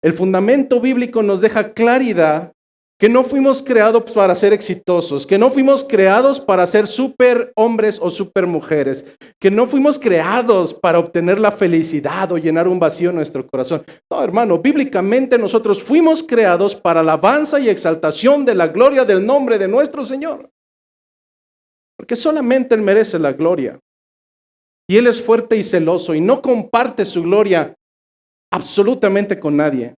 El fundamento bíblico nos deja claridad que no fuimos creados para ser exitosos, que no fuimos creados para ser super hombres o super mujeres, que no fuimos creados para obtener la felicidad o llenar un vacío en nuestro corazón. No, hermano, bíblicamente nosotros fuimos creados para alabanza y exaltación de la gloria del nombre de nuestro Señor. Porque solamente Él merece la gloria. Y Él es fuerte y celoso y no comparte su gloria absolutamente con nadie.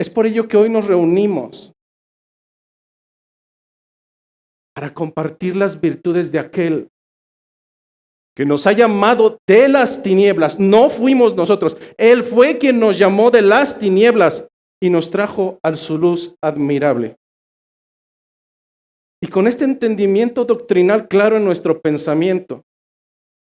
Es por ello que hoy nos reunimos para compartir las virtudes de aquel que nos ha llamado de las tinieblas. No fuimos nosotros. Él fue quien nos llamó de las tinieblas y nos trajo a su luz admirable. Y con este entendimiento doctrinal claro en nuestro pensamiento,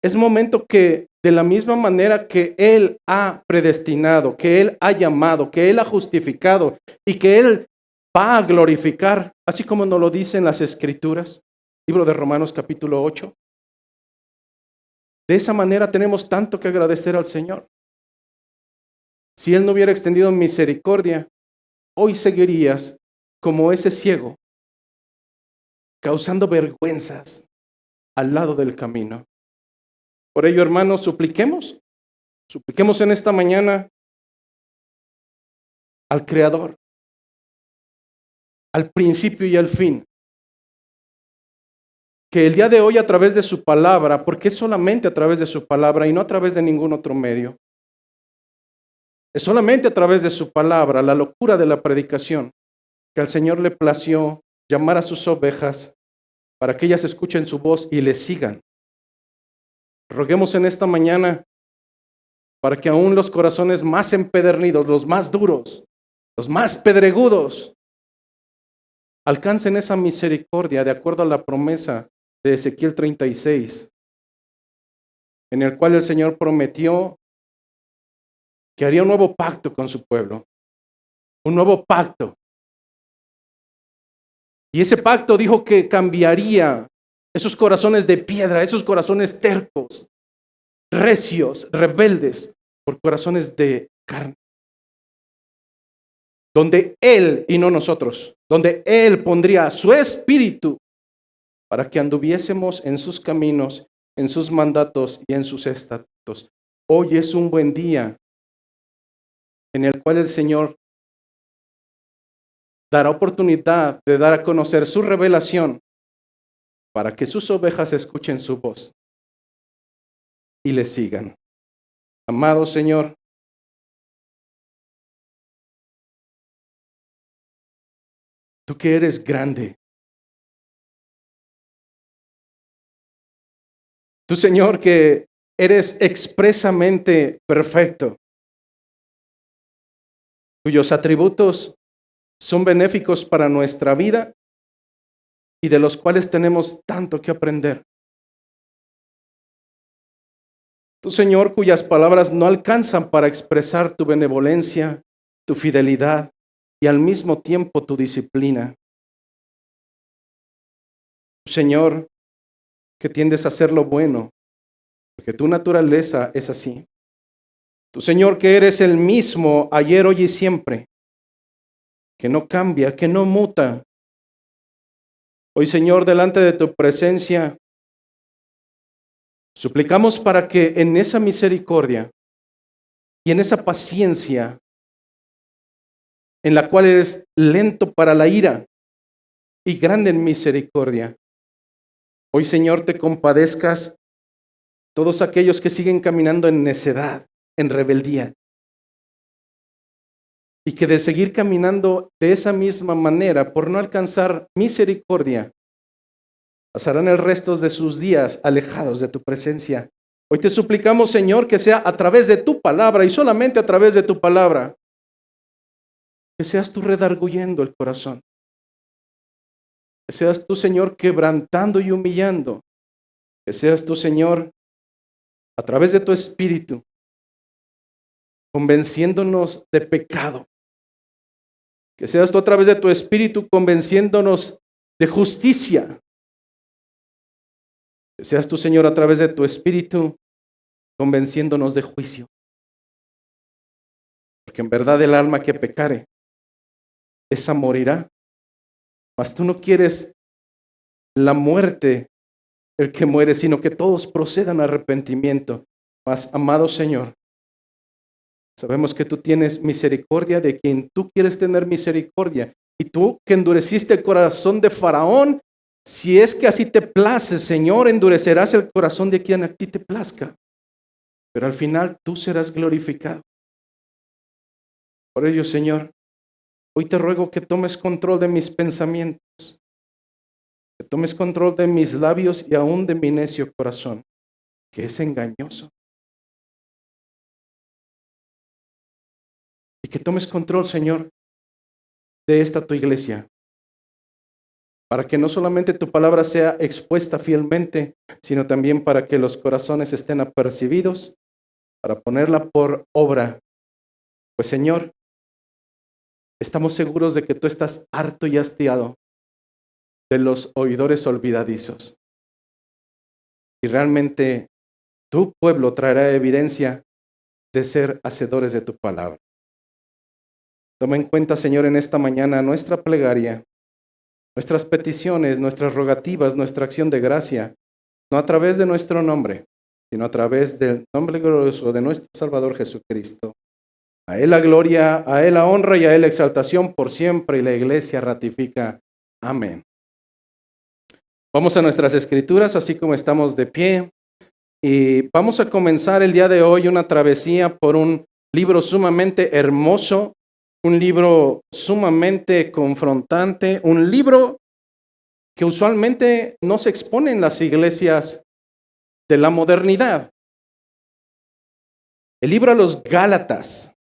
es momento que de la misma manera que Él ha predestinado, que Él ha llamado, que Él ha justificado y que Él va a glorificar, así como nos lo dicen las Escrituras, libro de Romanos capítulo 8. De esa manera tenemos tanto que agradecer al Señor. Si Él no hubiera extendido misericordia, hoy seguirías como ese ciego, causando vergüenzas al lado del camino. Por ello, hermanos, supliquemos en esta mañana al Creador, al principio y al fin, que el día de hoy a través de su palabra, porque es solamente a través de su palabra y no a través de ningún otro medio, es solamente a través de su palabra, la locura de la predicación, que al Señor le plació llamar a sus ovejas para que ellas escuchen su voz y le sigan. Roguemos en esta mañana para que aún los corazones más empedernidos, los más duros, los más pedregudos, alcancen esa misericordia de acuerdo a la promesa de Ezequiel 36, en el cual el Señor prometió que haría un nuevo pacto con su pueblo, un nuevo pacto. Y ese pacto dijo que cambiaría esos corazones de piedra, esos corazones tercos, recios, rebeldes, por corazones de carne. Donde Él y no nosotros, donde Él pondría su espíritu para que anduviésemos en sus caminos, en sus mandatos y en sus estatutos. Hoy es un buen día en el cual el Señor dará oportunidad de dar a conocer su revelación para que sus ovejas escuchen su voz y le sigan. Amado Señor, tú que eres grande, tú Señor que eres expresamente perfecto, cuyos atributos son benéficos para nuestra vida y de los cuales tenemos tanto que aprender. Tú, Señor, cuyas palabras no alcanzan para expresar tu benevolencia, tu fidelidad y al mismo tiempo tu disciplina. Señor, que tiendes a hacer lo bueno, porque tu naturaleza es así. Tú, Señor, que eres el mismo ayer, hoy y siempre, que no cambia, que no muta. Hoy, Señor, delante de tu presencia, suplicamos para que en esa misericordia y en esa paciencia, en la cual eres lento para la ira y grande en misericordia, hoy, Señor, te compadezcas todos aquellos que siguen caminando en necedad, en rebeldía, y que de seguir caminando de esa misma manera, por no alcanzar misericordia, pasarán el resto de sus días alejados de tu presencia. Hoy te suplicamos, Señor, que sea a través de tu palabra y solamente a través de tu palabra, que seas tú redarguyendo el corazón, que seas tú, Señor, quebrantando y humillando, que seas tú, Señor, a través de tu espíritu, convenciéndonos de pecado, que seas tú a través de tu espíritu convenciéndonos de justicia, que seas tú, Señor, a través de tu espíritu convenciéndonos de juicio. porque en verdad el alma que pecare, esa morirá. Mas tú no quieres la muerte, el que muere, sino que todos procedan a arrepentimiento. Mas, amado Señor, sabemos que tú tienes misericordia de quien tú quieres tener misericordia. Y tú que endureciste el corazón de Faraón, si es que así te place, Señor, endurecerás el corazón de quien a ti te plazca. Pero al final tú serás glorificado. Por ello, Señor, hoy te ruego que tomes control de mis pensamientos, que tomes control de mis labios y aún de mi necio corazón, que es engañoso. Y que tomes control, Señor, de esta tu iglesia, para que no solamente tu palabra sea expuesta fielmente, sino también para que los corazones estén apercibidos, para ponerla por obra. Pues, Señor, estamos seguros de que tú estás harto y hastiado de los oidores olvidadizos. Y realmente tu pueblo traerá evidencia de ser hacedores de tu palabra. Toma en cuenta, Señor, en esta mañana nuestra plegaria, nuestras peticiones, nuestras rogativas, nuestra acción de gracia, no a través de nuestro nombre, sino a través del nombre glorioso de nuestro Salvador Jesucristo. A Él la gloria, a Él la honra y a Él la exaltación por siempre. Y la iglesia ratifica. Amén. Vamos a nuestras escrituras, así como estamos de pie. Y vamos a comenzar el día de hoy una travesía por un libro sumamente hermoso, un libro sumamente confrontante, un libro que usualmente no se expone en las iglesias de la modernidad. El libro a los Gálatas,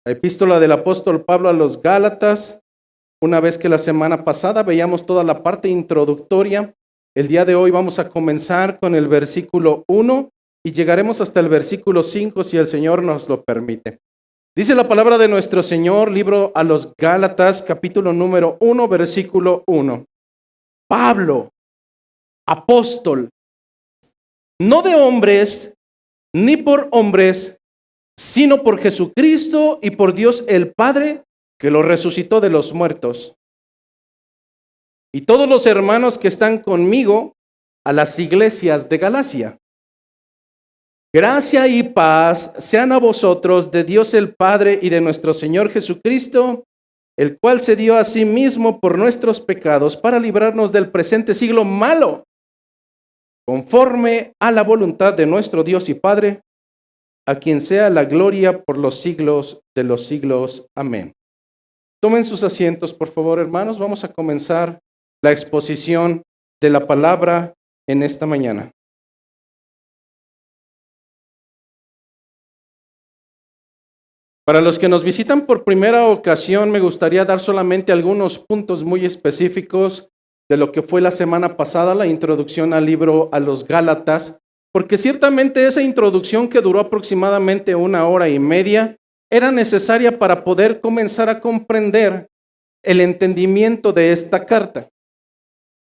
la epístola del apóstol Pablo a los Gálatas. Una vez que la semana pasada veíamos toda la parte introductoria, el día de hoy vamos a comenzar con el versículo 1 y llegaremos hasta el versículo 5 si el Señor nos lo permite. Dice la palabra de nuestro Señor, libro a los Gálatas, capítulo número 1, versículo 1. Pablo, apóstol, no de hombres, ni por hombres, sino por Jesucristo y por Dios el Padre, que lo resucitó de los muertos. Y todos los hermanos que están conmigo a las iglesias de Galacia. Gracia y paz sean a vosotros de Dios el Padre y de nuestro Señor Jesucristo, el cual se dio a sí mismo por nuestros pecados para librarnos del presente siglo malo, conforme a la voluntad de nuestro Dios y Padre, a quien sea la gloria por los siglos de los siglos. Amén. Tomen sus asientos, por favor, hermanos. Vamos a comenzar la exposición de la palabra en esta mañana. Para los que nos visitan por primera ocasión, me gustaría dar solamente algunos puntos muy específicos de lo que fue la semana pasada, la introducción al libro a los Gálatas, porque ciertamente esa introducción, que duró aproximadamente 1 hora y media, era necesaria para poder comenzar a comprender el entendimiento de esta carta.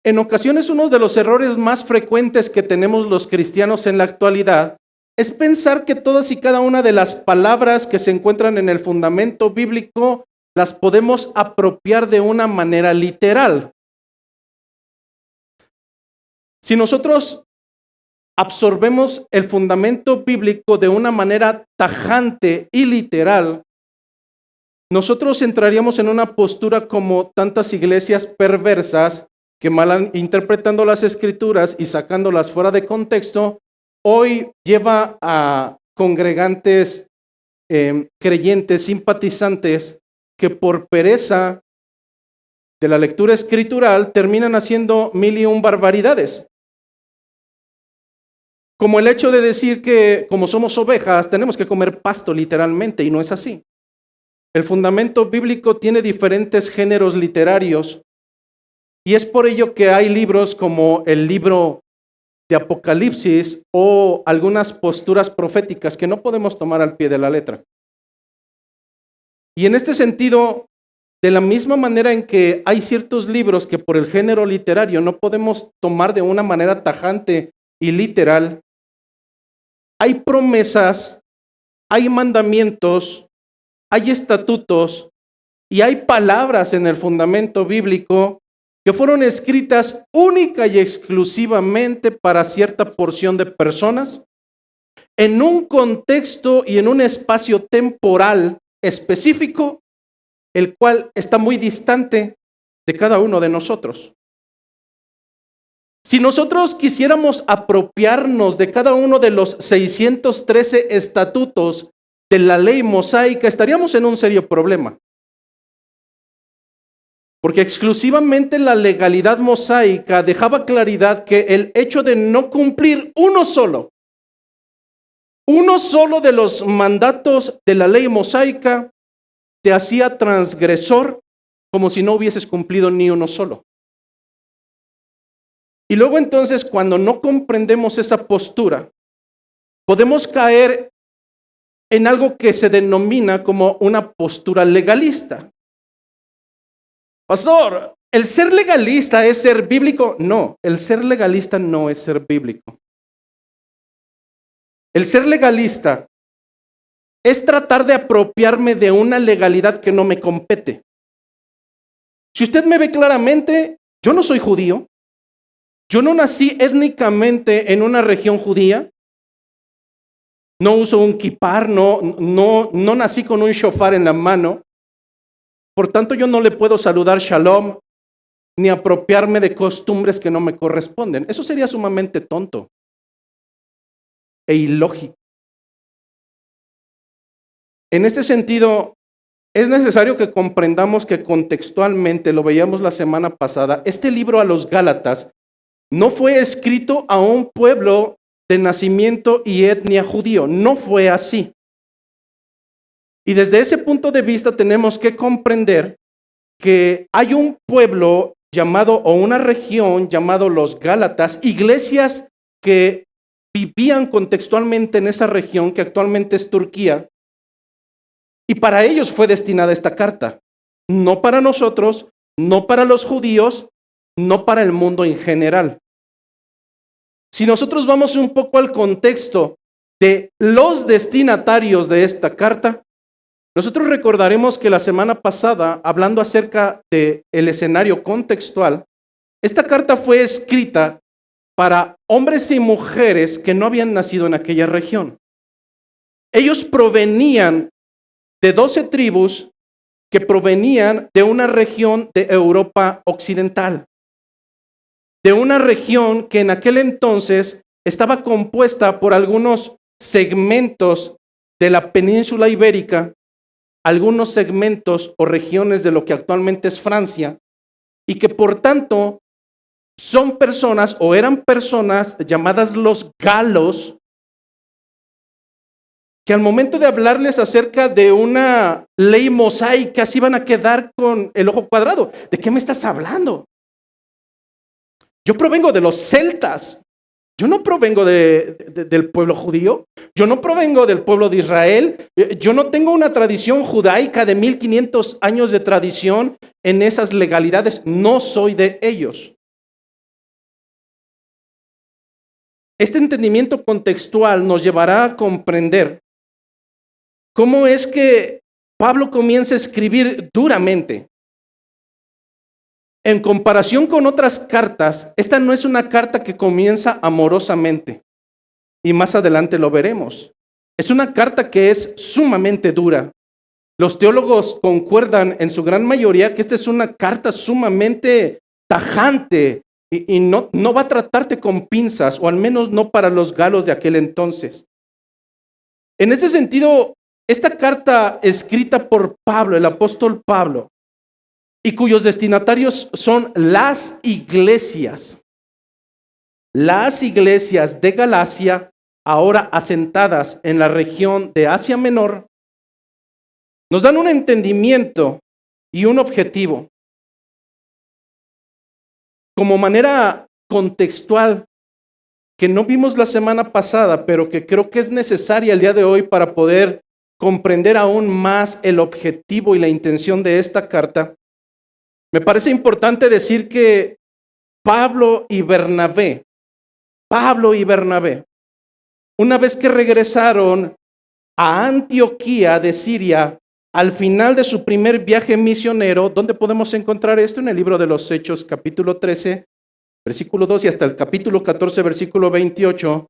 En ocasiones, uno de los errores más frecuentes que tenemos los cristianos en la actualidad es pensar que todas y cada una de las palabras que se encuentran en el fundamento bíblico las podemos apropiar de una manera literal. Si nosotros absorbemos el fundamento bíblico de una manera tajante y literal, nosotros entraríamos en una postura como tantas iglesias perversas que mal interpretando las escrituras y sacándolas fuera de contexto, hoy lleva a congregantes creyentes, simpatizantes, que por pereza de la lectura escritural terminan haciendo 1001 barbaridades. Como el hecho de decir que como somos ovejas tenemos que comer pasto literalmente, y no es así. El fundamento bíblico tiene diferentes géneros literarios, y es por ello que hay libros como el libro de Apocalipsis o algunas posturas proféticas que no podemos tomar al pie de la letra. Y en este sentido, de la misma manera en que hay ciertos libros que por el género literario no podemos tomar de una manera tajante y literal, hay promesas, hay mandamientos, hay estatutos y hay palabras en el fundamento bíblico que fueron escritas única y exclusivamente para cierta porción de personas, en un contexto y en un espacio temporal específico, el cual está muy distante de cada uno de nosotros. Si nosotros quisiéramos apropiarnos de cada uno de los 613 estatutos de la ley mosaica, estaríamos en un serio problema. Porque exclusivamente la legalidad mosaica dejaba claridad que el hecho de no cumplir uno solo de los mandatos de la ley mosaica te hacía transgresor, como si no hubieses cumplido ni uno solo. Y luego entonces, cuando no comprendemos esa postura, podemos caer en algo que se denomina como una postura legalista. Pastor, ¿el ser legalista es ser bíblico? No, el ser legalista no es ser bíblico. El ser legalista es tratar de apropiarme de una legalidad que no me compete. Si usted me ve claramente, yo no soy judío. Yo no nací étnicamente en una región judía. No uso un kipar, no nací con un shofar en la mano. Por tanto, yo no le puedo saludar shalom ni apropiarme de costumbres que no me corresponden. Eso sería sumamente tonto e ilógico. En este sentido, es necesario que comprendamos que contextualmente, lo veíamos la semana pasada, este libro a los Gálatas no fue escrito a un pueblo de nacimiento y etnia judío. No fue así. Y desde ese punto de vista tenemos que comprender que hay un pueblo llamado, o una región llamado los Gálatas, iglesias que vivían contextualmente en esa región que actualmente es Turquía, y para ellos fue destinada esta carta. No para nosotros, no para los judíos, no para el mundo en general. Si nosotros vamos un poco al contexto de los destinatarios de esta carta, nosotros recordaremos que la semana pasada, hablando acerca del escenario contextual, esta carta fue escrita para hombres y mujeres que no habían nacido en aquella región. Ellos provenían de 12 tribus que provenían de una región de Europa occidental, de una región que en aquel entonces estaba compuesta por algunos segmentos de la península ibérica, algunos segmentos o regiones de lo que actualmente es Francia, y que por tanto son personas o eran personas llamadas los galos, que al momento de hablarles acerca de una ley mosaica se iban a quedar con el ojo cuadrado. ¿De qué me estás hablando? Yo provengo de los celtas. Yo no provengo del pueblo judío. Yo no provengo del pueblo de Israel. Yo no tengo una tradición judaica de 1500 años de tradición en esas legalidades. No soy de ellos. Este entendimiento contextual nos llevará a comprender cómo es que Pablo comienza a escribir duramente. En comparación con otras cartas, esta no es una carta que comienza amorosamente. Y más adelante lo veremos. Es una carta que es sumamente dura. Los teólogos concuerdan en su gran mayoría que esta es una carta sumamente tajante y no va a tratarte con pinzas, o al menos no para los galos de aquel entonces. En este sentido, esta carta escrita por Pablo, el apóstol Pablo, y cuyos destinatarios son las iglesias de Galacia, ahora asentadas en la región de Asia Menor, nos dan un entendimiento y un objetivo. Como manera contextual que no vimos la semana pasada, pero que creo que es necesaria el día de hoy para poder comprender aún más el objetivo y la intención de esta carta, me parece importante decir que Pablo y Bernabé, una vez que regresaron a Antioquía de Siria, al final de su primer viaje misionero. ¿Dónde podemos encontrar esto? En el libro de los Hechos, capítulo 13, versículo 2 y hasta el capítulo 14, versículo 28.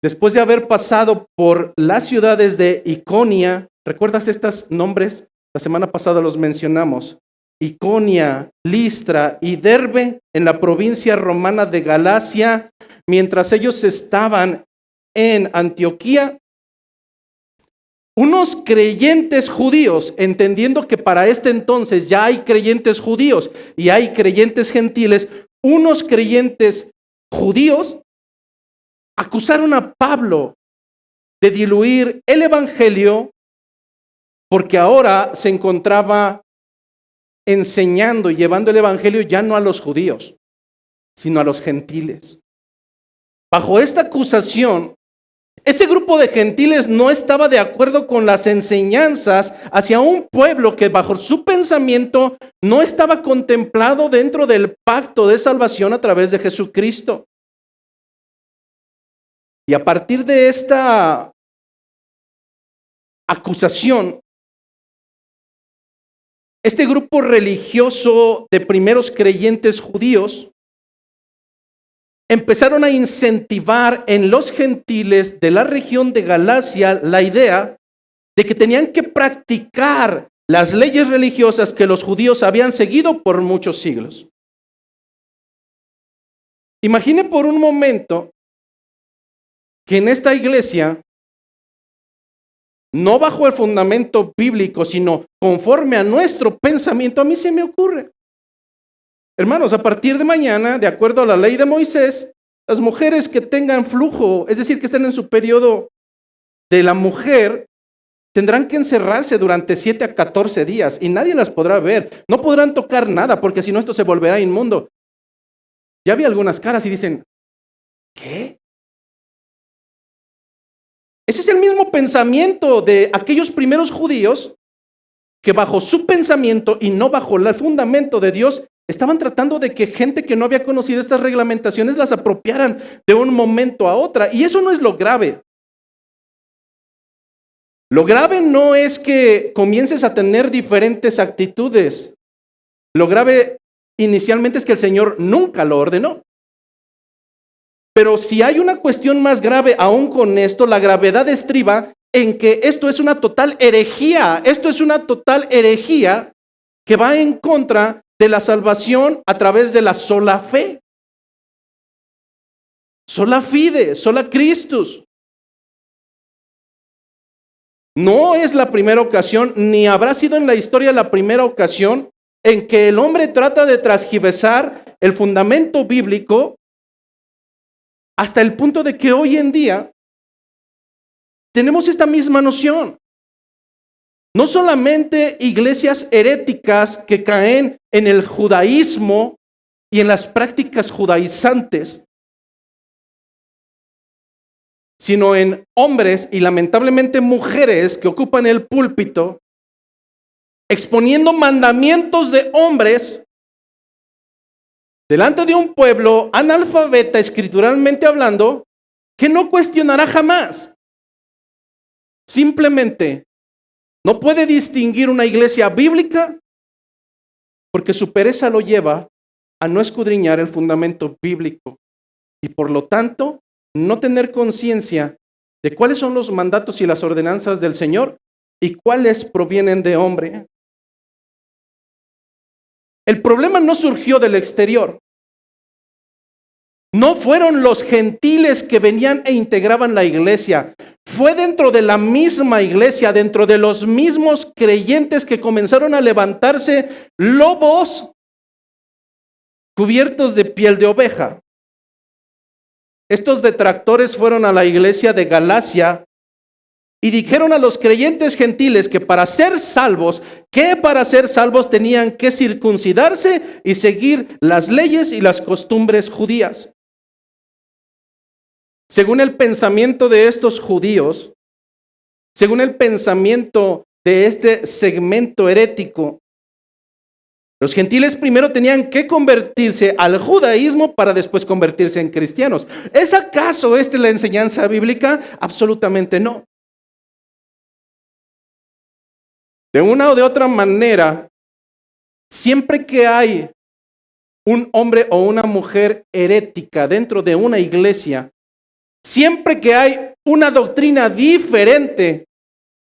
Después de haber pasado por las ciudades de Iconia, ¿recuerdas estos nombres? La semana pasada los mencionamos. Iconia, Listra y Derbe en la provincia romana de Galacia, mientras ellos estaban en Antioquía, unos creyentes judíos, entendiendo que para este entonces ya hay creyentes judíos y hay creyentes gentiles, unos creyentes judíos acusaron a Pablo de diluir el evangelio porque ahora se encontraba enseñando y llevando el evangelio ya no a los judíos, sino a los gentiles. Bajo esta acusación, ese grupo de gentiles no estaba de acuerdo con las enseñanzas hacia un pueblo que bajo su pensamiento no estaba contemplado dentro del pacto de salvación a través de Jesucristo. Y a partir de esta acusación, este grupo religioso de primeros creyentes judíos empezaron a incentivar en los gentiles de la región de Galacia la idea de que tenían que practicar las leyes religiosas que los judíos habían seguido por muchos siglos. Imagine por un momento que en esta iglesia, no bajo el fundamento bíblico, sino conforme a nuestro pensamiento, a mí se me ocurre. Hermanos, a partir de mañana, de acuerdo a la ley de Moisés, las mujeres que tengan flujo, es decir, que estén en su periodo de la mujer, tendrán que encerrarse durante 7 a 14 días y nadie las podrá ver. No podrán tocar nada porque si no esto se volverá inmundo. Ya vi algunas caras y dicen, ¿qué? Ese es el mismo pensamiento de aquellos primeros judíos que bajo su pensamiento y no bajo el fundamento de Dios estaban tratando de que gente que no había conocido estas reglamentaciones las apropiaran de un momento a otra. Y eso no es lo grave. Lo grave no es que comiences a tener diferentes actitudes. Lo grave inicialmente es que el Señor nunca lo ordenó. Pero si hay una cuestión más grave aún con esto, la gravedad estriba en que esto es una total herejía. Esto es una total herejía que va en contra de la salvación a través de la sola fe. Sola fide, sola Christus. No es la primera ocasión, ni habrá sido en la historia la primera ocasión en que el hombre trata de transgiversar el fundamento bíblico hasta el punto de que hoy en día tenemos esta misma noción. No solamente iglesias heréticas que caen en el judaísmo y en las prácticas judaizantes, sino en hombres y lamentablemente mujeres que ocupan el púlpito, exponiendo mandamientos de hombres delante de un pueblo analfabeta escrituralmente hablando, que no cuestionará jamás. Simplemente no puede distinguir una iglesia bíblica porque su pereza lo lleva a no escudriñar el fundamento bíblico y por lo tanto no tener conciencia de cuáles son los mandatos y las ordenanzas del Señor y cuáles provienen de hombre. El problema no surgió del exterior. No fueron los gentiles que venían e integraban la iglesia. Fue dentro de la misma iglesia, dentro de los mismos creyentes que comenzaron a levantarse lobos cubiertos de piel de oveja. Estos detractores fueron a la iglesia de Galacia y dijeron a los creyentes gentiles que para ser salvos, tenían que circuncidarse y seguir las leyes y las costumbres judías. Según el pensamiento de estos judíos, según el pensamiento de este segmento herético, los gentiles primero tenían que convertirse al judaísmo para después convertirse en cristianos. ¿Es acaso esta la enseñanza bíblica? Absolutamente no. De una o de otra manera, siempre que hay un hombre o una mujer herética dentro de una iglesia, siempre que hay una doctrina diferente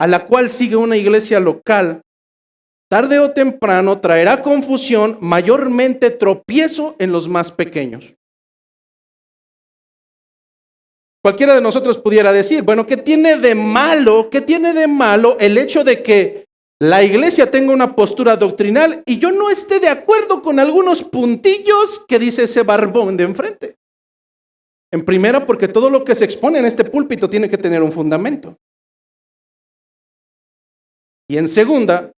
a la cual sigue una iglesia local, tarde o temprano traerá confusión, mayormente tropiezo en los más pequeños. Cualquiera de nosotros pudiera decir, bueno, ¿qué tiene de malo? ¿Qué tiene de malo el hecho de que la iglesia tenga una postura doctrinal y yo no esté de acuerdo con algunos puntillos que dice ese barbón de enfrente? En primera, porque todo lo que se expone en este púlpito tiene que tener un fundamento. Y en segunda,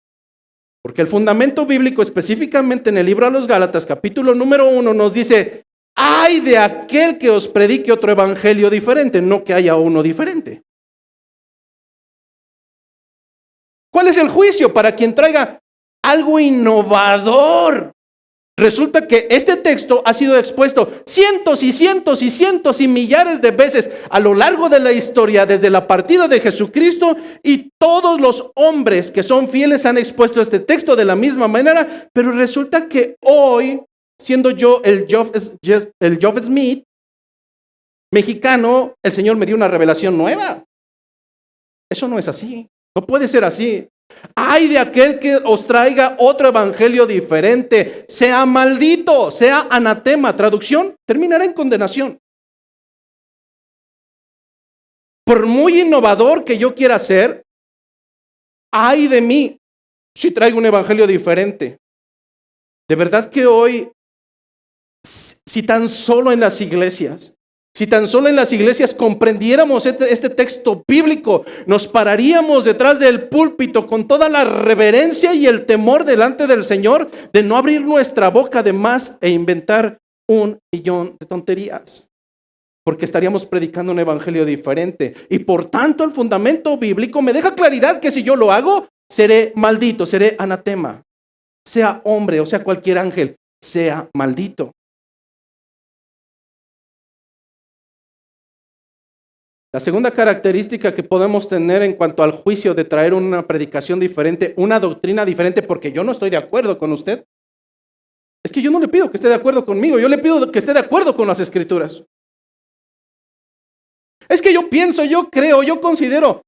porque el fundamento bíblico, específicamente en el libro a los Gálatas, capítulo número 1, nos dice: ay de aquel que os predique otro evangelio diferente, no que haya uno diferente. ¿Cuál es el juicio para quien traiga algo innovador? Resulta que este texto ha sido expuesto cientos y cientos y cientos y millares de veces a lo largo de la historia, desde la partida de Jesucristo, y todos los hombres que son fieles han expuesto este texto de la misma manera, pero resulta que hoy, siendo yo el Joseph Smith mexicano, el Señor me dio una revelación nueva. Eso no es así, no puede ser así. Ay de aquel que os traiga otro evangelio diferente, sea maldito, sea anatema. Traducción, terminará en condenación. Por muy innovador que yo quiera ser, ay de mí si traigo un evangelio diferente. De verdad que hoy, si tan solo en las iglesias comprendiéramos este texto bíblico, nos pararíamos detrás del púlpito con toda la reverencia y el temor delante del Señor, de no abrir nuestra boca de más e inventar 1,000,000 de tonterías, porque estaríamos predicando un evangelio diferente. Y por tanto el fundamento bíblico me deja claridad que si yo lo hago, seré maldito, seré anatema. Sea hombre o sea cualquier ángel, sea maldito. La segunda característica que podemos tener en cuanto al juicio de traer una predicación diferente, una doctrina diferente, porque yo no estoy de acuerdo con usted, es que yo no le pido que esté de acuerdo conmigo, yo le pido que esté de acuerdo con las Escrituras. Es que yo pienso, yo creo, yo considero.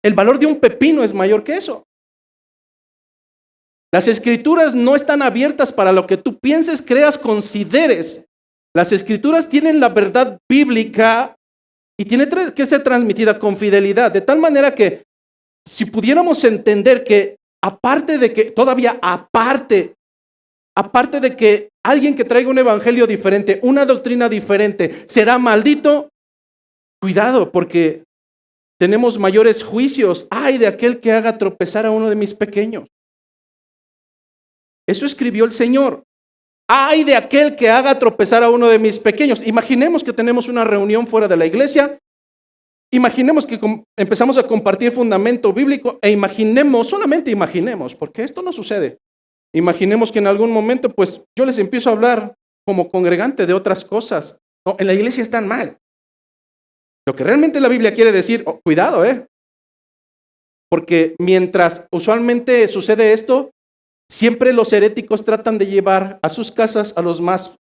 El valor de un pepino es mayor que eso. Las Escrituras no están abiertas para lo que tú pienses, creas, consideres. Las Escrituras tienen la verdad bíblica y tiene que ser transmitida con fidelidad, de tal manera que si pudiéramos entender que aparte de que alguien que traiga un evangelio diferente, una doctrina diferente, será maldito, cuidado, porque tenemos mayores juicios. Ay de aquel que haga tropezar a uno de mis pequeños. Eso escribió el Señor. Ay de aquel que haga tropezar a uno de mis pequeños. Imaginemos que tenemos una reunión fuera de la iglesia. Imaginemos que empezamos a compartir fundamento bíblico e solamente imaginemos, porque esto no sucede. Imaginemos que en algún momento pues yo les empiezo a hablar como congregante de otras cosas. No, en la iglesia están mal. Lo que realmente la Biblia quiere decir, cuidado, porque mientras usualmente sucede esto, siempre los heréticos tratan de llevar a sus casas a los más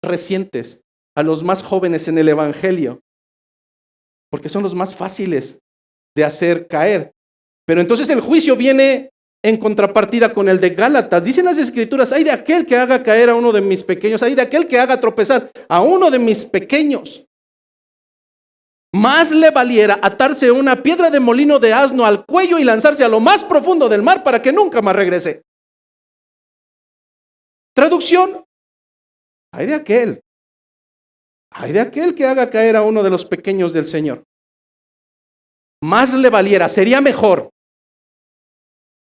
recientes, a los más jóvenes en el evangelio, porque son los más fáciles de hacer caer. Pero entonces el juicio viene en contrapartida con el de Gálatas. Dicen las Escrituras: ay de aquel que haga caer a uno de mis pequeños, ay de aquel que haga tropezar a uno de mis pequeños. Más le valiera atarse una piedra de molino de asno al cuello y lanzarse a lo más profundo del mar para que nunca más regrese. Traducción: ay de aquel que haga caer a uno de los pequeños del Señor. Más le valiera, sería mejor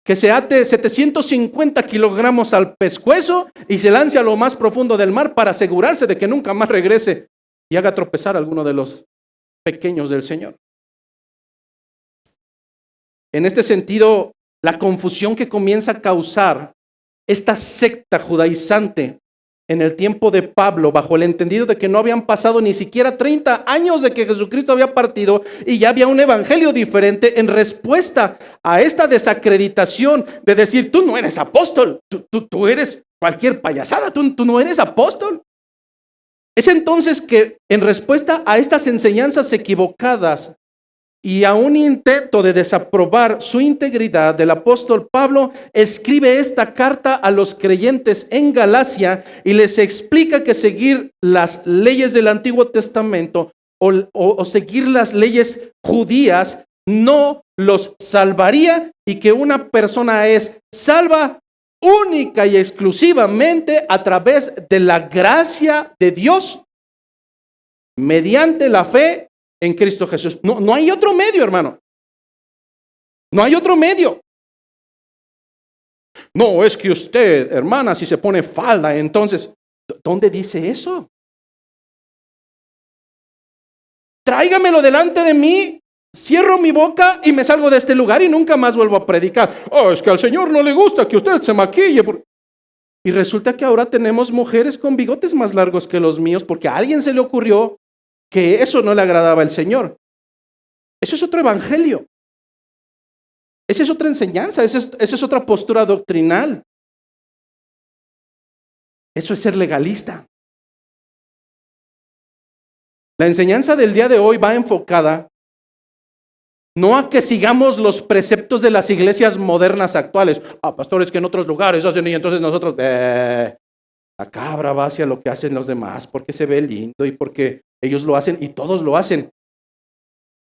que se ate 750 kilogramos al pescuezo y se lance a lo más profundo del mar para asegurarse de que nunca más regrese y haga tropezar a alguno de los pequeños del Señor. En este sentido, la confusión que comienza a causar esta secta judaizante en el tiempo de Pablo, bajo el entendido de que no habían pasado ni siquiera 30 años de que Jesucristo había partido y ya había un evangelio diferente, en respuesta a esta desacreditación de decir, tú no eres apóstol, tú eres cualquier payasada, tú no eres apóstol. Es entonces que, en respuesta a estas enseñanzas equivocadas y a un intento de desaprobar su integridad, el apóstol Pablo escribe esta carta a los creyentes en Galacia y les explica que seguir las leyes del Antiguo Testamento o seguir las leyes judías no los salvaría, y que una persona es salva única y exclusivamente a través de la gracia de Dios mediante la fe en Cristo Jesús. No hay otro medio, hermano. No hay otro medio. No, es que usted, hermana, si se pone falda, entonces, ¿dónde dice eso? Tráigamelo delante de mí, cierro mi boca y me salgo de este lugar y nunca más vuelvo a predicar. Oh, es que al Señor no le gusta que usted se maquille. Y resulta que ahora tenemos mujeres con bigotes más largos que los míos porque a alguien se le ocurrió que eso no le agradaba al Señor. Eso es otro evangelio. Esa es otra enseñanza, esa es otra postura doctrinal. Eso es ser legalista. La enseñanza del día de hoy va enfocada no a que sigamos los preceptos de las iglesias modernas actuales. Pastores que en otros lugares hacen y entonces nosotros, la cabra va hacia lo que hacen los demás porque se ve lindo y porque ellos lo hacen y todos lo hacen.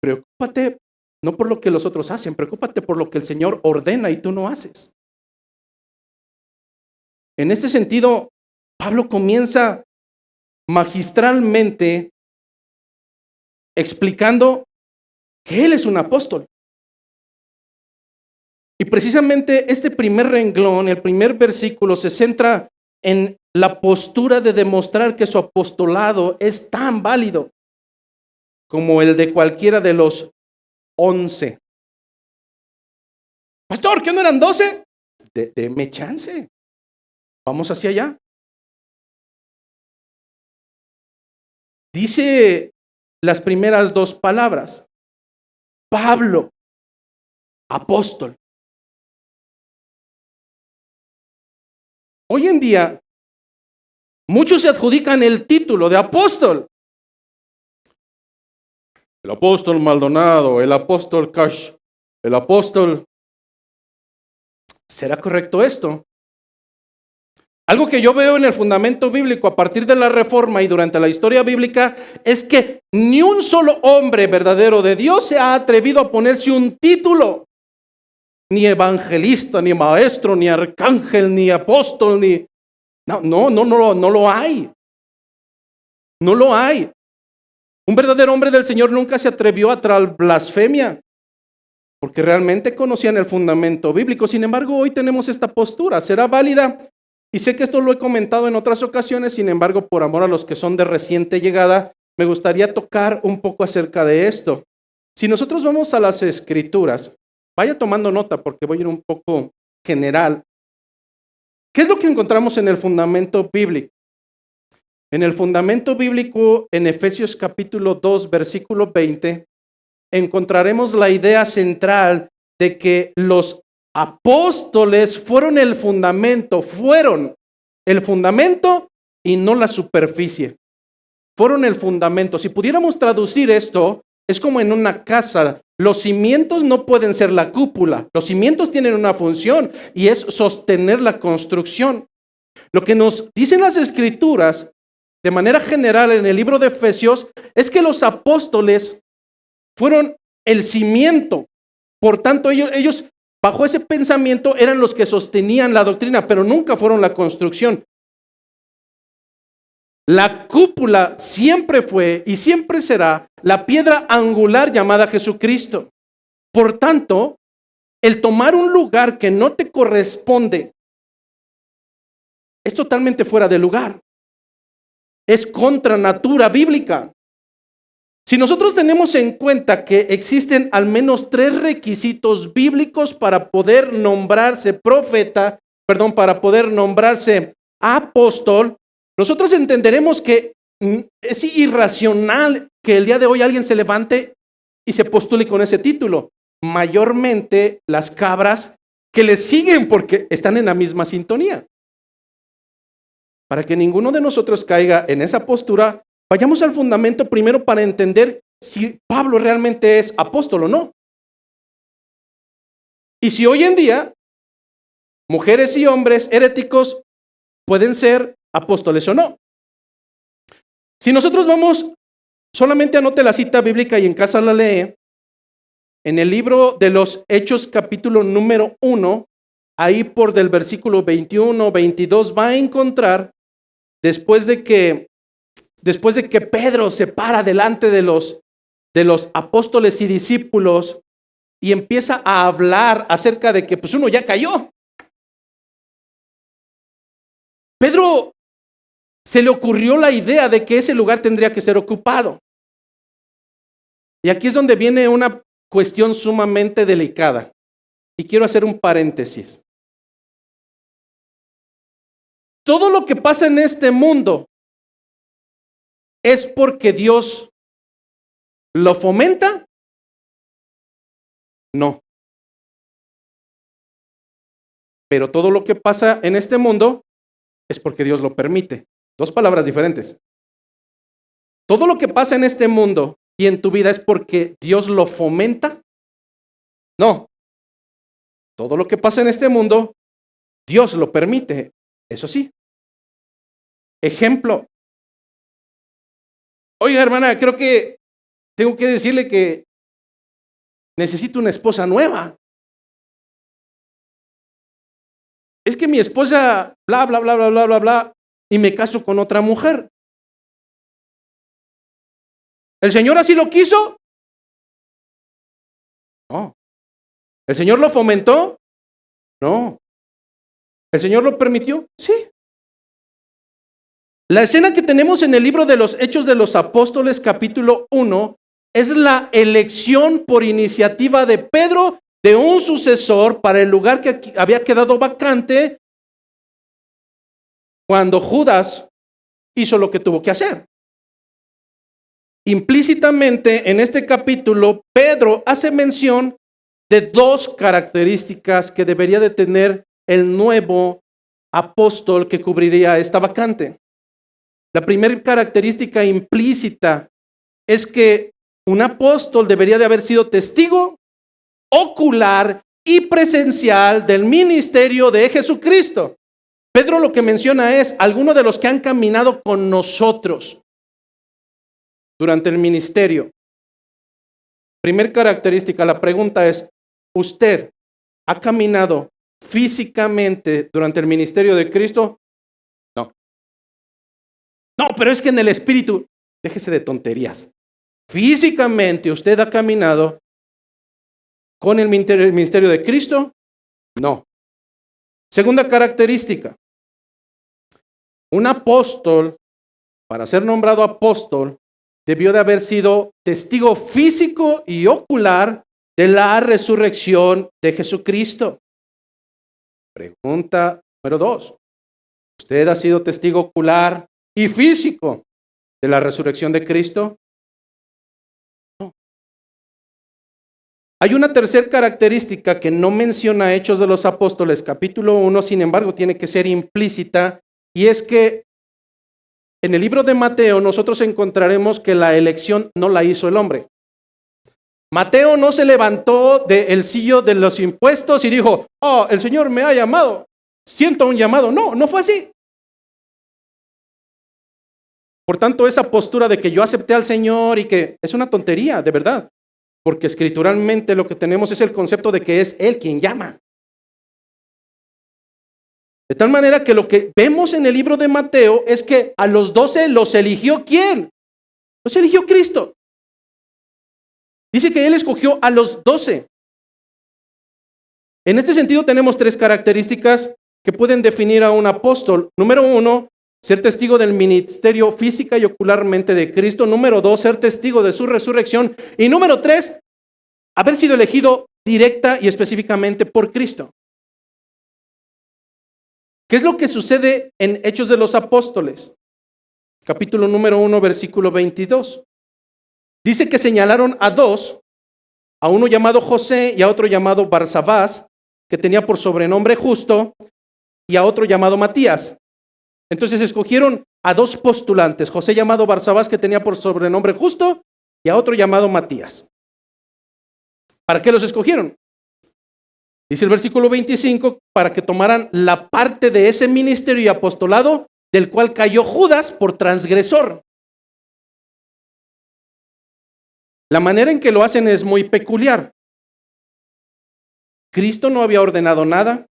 Preocúpate no por lo que los otros hacen, preocúpate por lo que el Señor ordena y tú no haces. En este sentido, Pablo comienza magistralmente explicando que él es un apóstol. Y precisamente este primer renglón, el primer versículo, se centra en la postura de demostrar que su apostolado es tan válido como el de cualquiera de los 11. Pastor, ¿qué no eran 12? Deme chance. Vamos hacia allá. Dice las primeras dos palabras. Pablo, apóstol. Hoy en día, muchos se adjudican el título de apóstol. El apóstol Maldonado, el apóstol Cash, el apóstol. ¿Será correcto esto? Algo que yo veo en el fundamento bíblico a partir de la Reforma y durante la historia bíblica es que ni un solo hombre verdadero de Dios se ha atrevido a ponerse un título. Ni evangelista, ni maestro, ni arcángel, ni apóstol, ni... No lo hay. No lo hay. Un verdadero hombre del Señor nunca se atrevió a tal blasfemia, porque realmente conocían el fundamento bíblico. Sin embargo, hoy tenemos esta postura. ¿Será válida? Y sé que esto lo he comentado en otras ocasiones, sin embargo, por amor a los que son de reciente llegada, me gustaría tocar un poco acerca de esto. Si nosotros vamos a las Escrituras, vaya tomando nota porque voy a ir un poco general. ¿Qué es lo que encontramos en el fundamento bíblico? En el fundamento bíblico, en Efesios capítulo 2, versículo 20, encontraremos la idea central de que los apóstoles fueron el fundamento y no la superficie. Fueron el fundamento. Si pudiéramos traducir esto, es como en una casa. Los cimientos no pueden ser la cúpula. Los cimientos tienen una función y es sostener la construcción. Lo que nos dicen las Escrituras, de manera general en el libro de Efesios, es que los apóstoles fueron el cimiento. Por tanto, ellos bajo ese pensamiento eran los que sostenían la doctrina, pero nunca fueron la construcción. La cúpula siempre fue y siempre será la piedra angular llamada Jesucristo. Por tanto, el tomar un lugar que no te corresponde es totalmente fuera de lugar. Es contra natura bíblica. Si nosotros tenemos en cuenta que existen al menos 3 requisitos bíblicos para poder nombrarse para poder nombrarse apóstol, nosotros entenderemos que es irracional que el día de hoy alguien se levante y se postule con ese título. Mayormente las cabras que le siguen porque están en la misma sintonía. Para que ninguno de nosotros caiga en esa postura, vayamos al fundamento primero para entender si Pablo realmente es apóstol o no. Y si hoy en día mujeres y hombres heréticos pueden ser apóstoles o no. Si nosotros vamos, solamente anote la cita bíblica y en casa la lee, en el libro de los Hechos capítulo número 1, ahí por del versículo 21, 22, va a encontrar, después de que Pedro se para delante de los apóstoles y discípulos y empieza a hablar acerca de que pues uno ya cayó. Pedro se le ocurrió la idea de que ese lugar tendría que ser ocupado. Y aquí es donde viene una cuestión sumamente delicada. Y quiero hacer un paréntesis. Todo lo que pasa en este mundo es porque Dios lo fomenta. No. Pero todo lo que pasa en este mundo es porque Dios lo permite. Dos palabras diferentes. Todo lo que pasa en este mundo y en tu vida es porque Dios lo fomenta. No. Todo lo que pasa en este mundo, Dios lo permite. Eso sí. Ejemplo. Oiga, hermana, creo que tengo que decirle que necesito una esposa nueva. Es que mi esposa, bla, bla, bla, bla, bla, bla, bla, y me caso con otra mujer. ¿El Señor así lo quiso? No. ¿El Señor lo fomentó? No. ¿El Señor lo permitió? Sí. La escena que tenemos en el libro de los Hechos de los Apóstoles, capítulo 1, es la elección por iniciativa de Pedro de un sucesor para el lugar que había quedado vacante cuando Judas hizo lo que tuvo que hacer. Implícitamente en este capítulo, Pedro hace mención de dos características que debería de tener el nuevo apóstol que cubriría esta vacante. La primera característica implícita es que un apóstol debería de haber sido testigo ocular y presencial del ministerio de Jesucristo. Pedro lo que menciona es algunos de los que han caminado con nosotros durante el ministerio. Primer característica, la pregunta es, ¿usted ha caminado físicamente durante el ministerio de Cristo? No. No, pero es que en el espíritu, déjese de tonterías. Físicamente usted ha caminado con el ministerio de Cristo? No. Segunda característica, un apóstol, para ser nombrado apóstol, debió de haber sido testigo físico y ocular de la resurrección de Jesucristo. Pregunta número 2. ¿Usted ha sido testigo ocular y físico de la resurrección de Cristo? No. Hay una tercera característica que no menciona Hechos de los Apóstoles, capítulo 1, sin embargo, tiene que ser implícita, y es que en el libro de Mateo nosotros encontraremos que la elección no la hizo el hombre. Mateo no se levantó del sillo de los impuestos y dijo, oh, el Señor me ha llamado, siento un llamado. No, no fue así. Por tanto, esa postura de que yo acepté al Señor y que es una tontería, de verdad. Porque escrituralmente lo que tenemos es el concepto de que es Él quien llama. De tal manera que lo que vemos en el libro de Mateo es que a los 12 los eligió ¿quién? Los eligió Cristo. Dice que Él escogió a los 12. En este sentido tenemos tres características que pueden definir a un apóstol. Número 1, ser testigo del ministerio física y ocularmente de Cristo. Número 2, ser testigo de su resurrección. Y número 3, haber sido elegido directa y específicamente por Cristo. ¿Qué es lo que sucede en Hechos de los Apóstoles? capítulo número 1, versículo 22. Dice que señalaron a dos, a uno llamado José y a otro llamado Barsabás, que tenía por sobrenombre Justo, y a otro llamado Matías. Entonces escogieron a dos postulantes, José llamado Barsabás, que tenía por sobrenombre Justo, y a otro llamado Matías. ¿Para qué los escogieron? Dice el versículo 25, para que tomaran la parte de ese ministerio y apostolado del cual cayó Judas por transgresor. La manera en que lo hacen es muy peculiar. Cristo no había ordenado nada,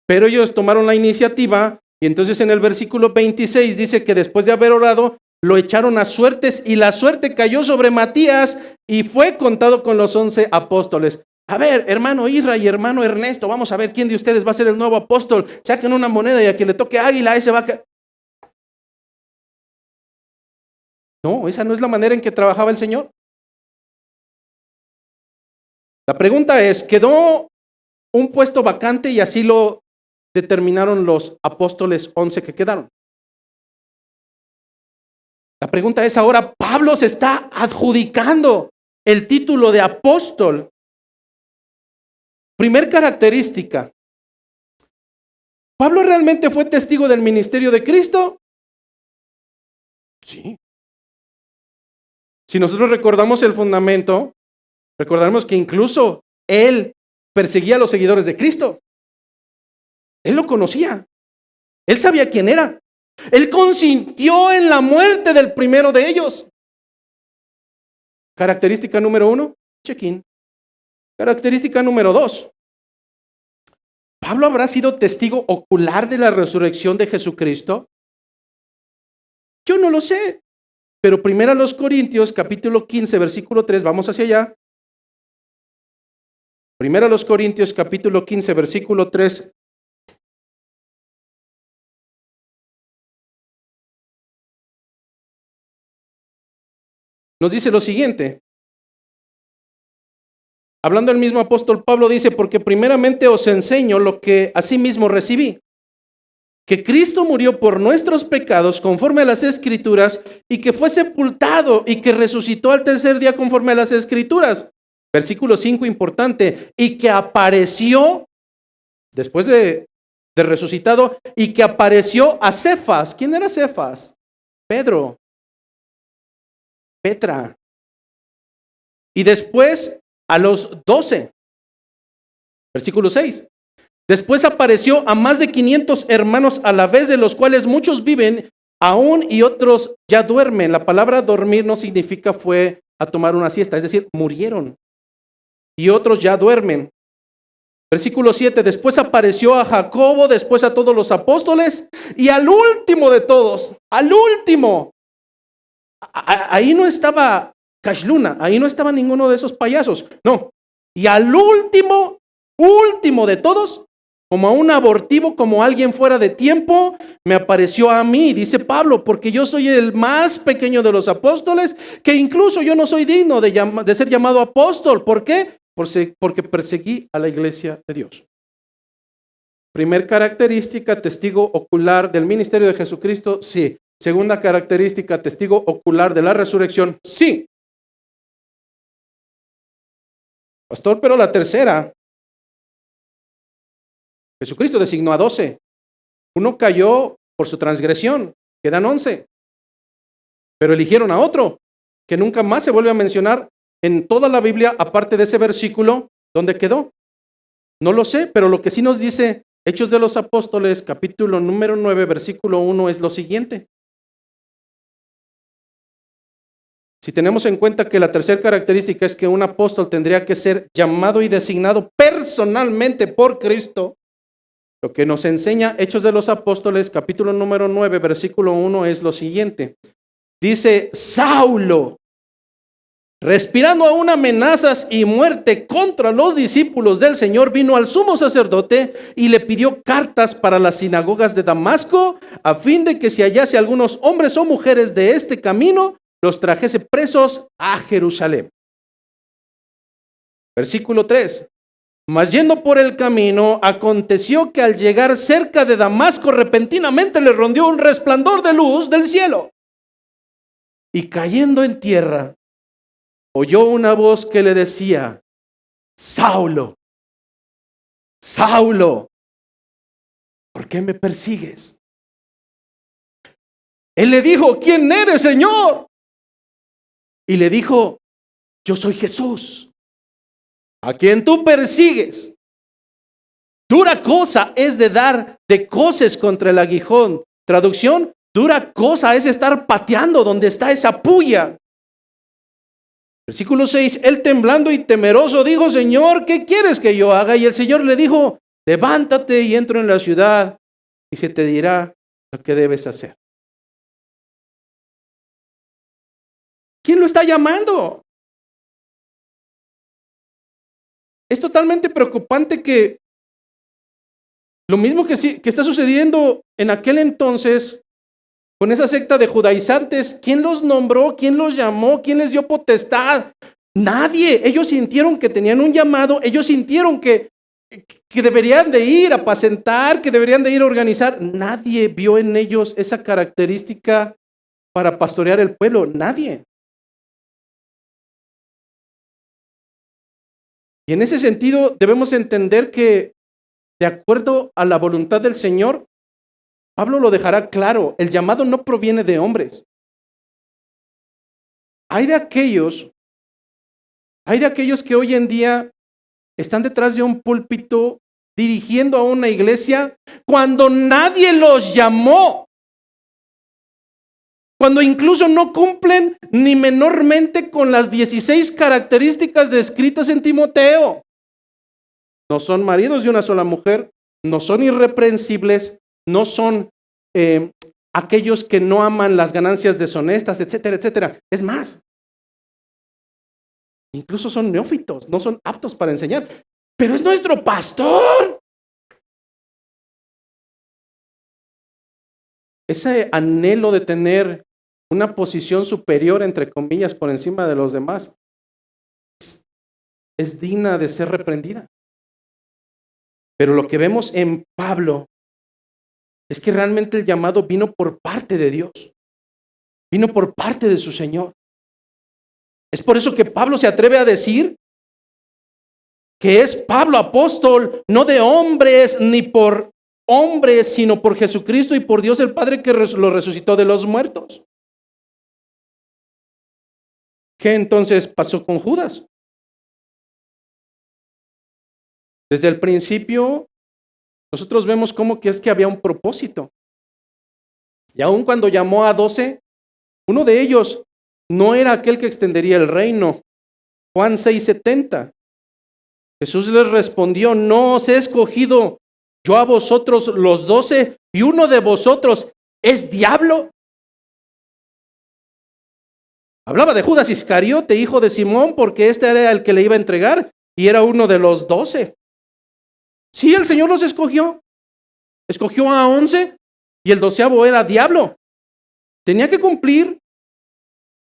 pero ellos tomaron la iniciativa y entonces en el versículo 26 dice que después de haber orado, lo echaron a suertes y la suerte cayó sobre Matías y fue contado con los 11 apóstoles. A ver, hermano Isra y hermano Ernesto, vamos a ver quién de ustedes va a ser el nuevo apóstol. Saquen una moneda y a quien le toque águila, ese va a... No, esa no es la manera en que trabajaba el Señor. La pregunta es, ¿quedó un puesto vacante y así lo determinaron los apóstoles 11 que quedaron? La pregunta es ahora, Pablo se está adjudicando el título de apóstol. Primer característica, ¿Pablo realmente fue testigo del ministerio de Cristo? Sí. Si nosotros recordamos el fundamento, recordaremos que incluso él perseguía a los seguidores de Cristo. Él lo conocía. Él sabía quién era. Él consintió en la muerte del primero de ellos. Característica número 1, check-in. Característica número 2. ¿Pablo habrá sido testigo ocular de la resurrección de Jesucristo? Yo no lo sé. Pero primero a los Corintios, capítulo 15, versículo 3, vamos hacia allá. Primero a los Corintios, capítulo 15, versículo 3. Nos dice lo siguiente. Hablando el mismo apóstol Pablo dice, porque primeramente os enseño lo que asimismo recibí, que Cristo murió por nuestros pecados conforme a las Escrituras y que fue sepultado y que resucitó al tercer día conforme a las Escrituras. Versículo 5 importante, y que apareció después de resucitado y que apareció a Cefas. ¿Quién era Cefas? Pedro, Petra. Y después a los 12. Versículo 6. Después apareció a más de 500 hermanos a la vez, de los cuales muchos viven aún y otros ya duermen. La palabra dormir no significa fue a tomar una siesta, es decir, murieron. Y otros ya duermen. Versículo 7. Después apareció a Jacobo, después a todos los apóstoles y al último de todos, al último. Ahí no estaba Cashluna, ahí no estaba ninguno de esos payasos, no. Y al último de todos, como a un abortivo, como alguien fuera de tiempo, me apareció a mí, dice Pablo, porque yo soy el más pequeño de los apóstoles, que incluso yo no soy digno de ser llamado apóstol. ¿Por qué? Porque perseguí a la iglesia de Dios. Primer característica, testigo ocular del ministerio de Jesucristo, sí. Segunda característica, testigo ocular de la resurrección, sí. Pastor, pero la tercera, Jesucristo designó a 12. Uno cayó por su transgresión, quedan 11. Pero eligieron a otro, que nunca más se vuelve a mencionar en toda la Biblia, aparte de ese versículo, ¿dónde quedó? No lo sé, pero lo que sí nos dice Hechos de los Apóstoles, capítulo número 9, versículo 1, es lo siguiente. Si tenemos en cuenta que la tercera característica es que un apóstol tendría que ser llamado y designado personalmente por Cristo, lo que nos enseña Hechos de los Apóstoles, capítulo número 9, versículo 1, es lo siguiente. Dice, Saulo, respirando aún amenazas y muerte contra los discípulos del Señor, vino al sumo sacerdote y le pidió cartas para las sinagogas de Damasco, a fin de que si hallase algunos hombres o mujeres de este camino, los trajese presos a Jerusalén. Versículo 3. Mas yendo por el camino, aconteció que al llegar cerca de Damasco, repentinamente le rondeó un resplandor de luz del cielo. Y cayendo en tierra, oyó una voz que le decía: Saulo, Saulo, ¿por qué me persigues? Él le dijo: ¿quién eres, Señor? Y le dijo: yo soy Jesús, a quien tú persigues. Dura cosa es de dar de coces contra el aguijón. Traducción: dura cosa es estar pateando donde está esa puya. Versículo 6, él temblando y temeroso dijo: Señor, ¿qué quieres que yo haga? Y el Señor le dijo: levántate y entra en la ciudad y se te dirá lo que debes hacer. ¿Quién lo está llamando? Es totalmente preocupante que lo mismo que está sucediendo en aquel entonces con esa secta de judaizantes. ¿Quién los nombró? ¿Quién los llamó? ¿Quién les dio potestad? Nadie. Ellos sintieron que tenían un llamado. Ellos sintieron que deberían de ir a apacentar, que deberían de ir a organizar. Nadie vio en ellos esa característica para pastorear el pueblo. Nadie. Y en ese sentido debemos entender que, de acuerdo a la voluntad del Señor, Pablo lo dejará claro: el llamado no proviene de hombres. Hay de aquellos que hoy en día están detrás de un púlpito dirigiendo a una iglesia cuando nadie los llamó, cuando incluso no cumplen ni menormente con las 16 características descritas en Timoteo. No son maridos de una sola mujer, no son irreprensibles, no son aquellos que no aman las ganancias deshonestas, etcétera, etcétera. Es más, incluso son neófitos, no son aptos para enseñar. Pero es nuestro pastor. Ese anhelo de tener una posición superior, entre comillas, por encima de los demás, es digna de ser reprendida. Pero lo que vemos en Pablo es que realmente el llamado vino por parte de Dios, vino por parte de su Señor. Es por eso que Pablo se atreve a decir que es Pablo apóstol, no de hombres ni por hombres, sino por Jesucristo y por Dios el Padre que lo resucitó de los muertos. ¿Qué entonces pasó con Judas? Desde el principio, nosotros vemos cómo que es que había un propósito. Y aun cuando llamó a 12, uno de ellos no era aquel que extendería el reino. Juan 6:70. Jesús les respondió: no os he escogido yo a vosotros los 12, y uno de vosotros es diablo. Hablaba de Judas Iscariote, hijo de Simón, porque este era el que le iba a entregar y era uno de los 12. Sí, el Señor los escogió. Escogió a 11 y el 12º era diablo. Tenía que cumplir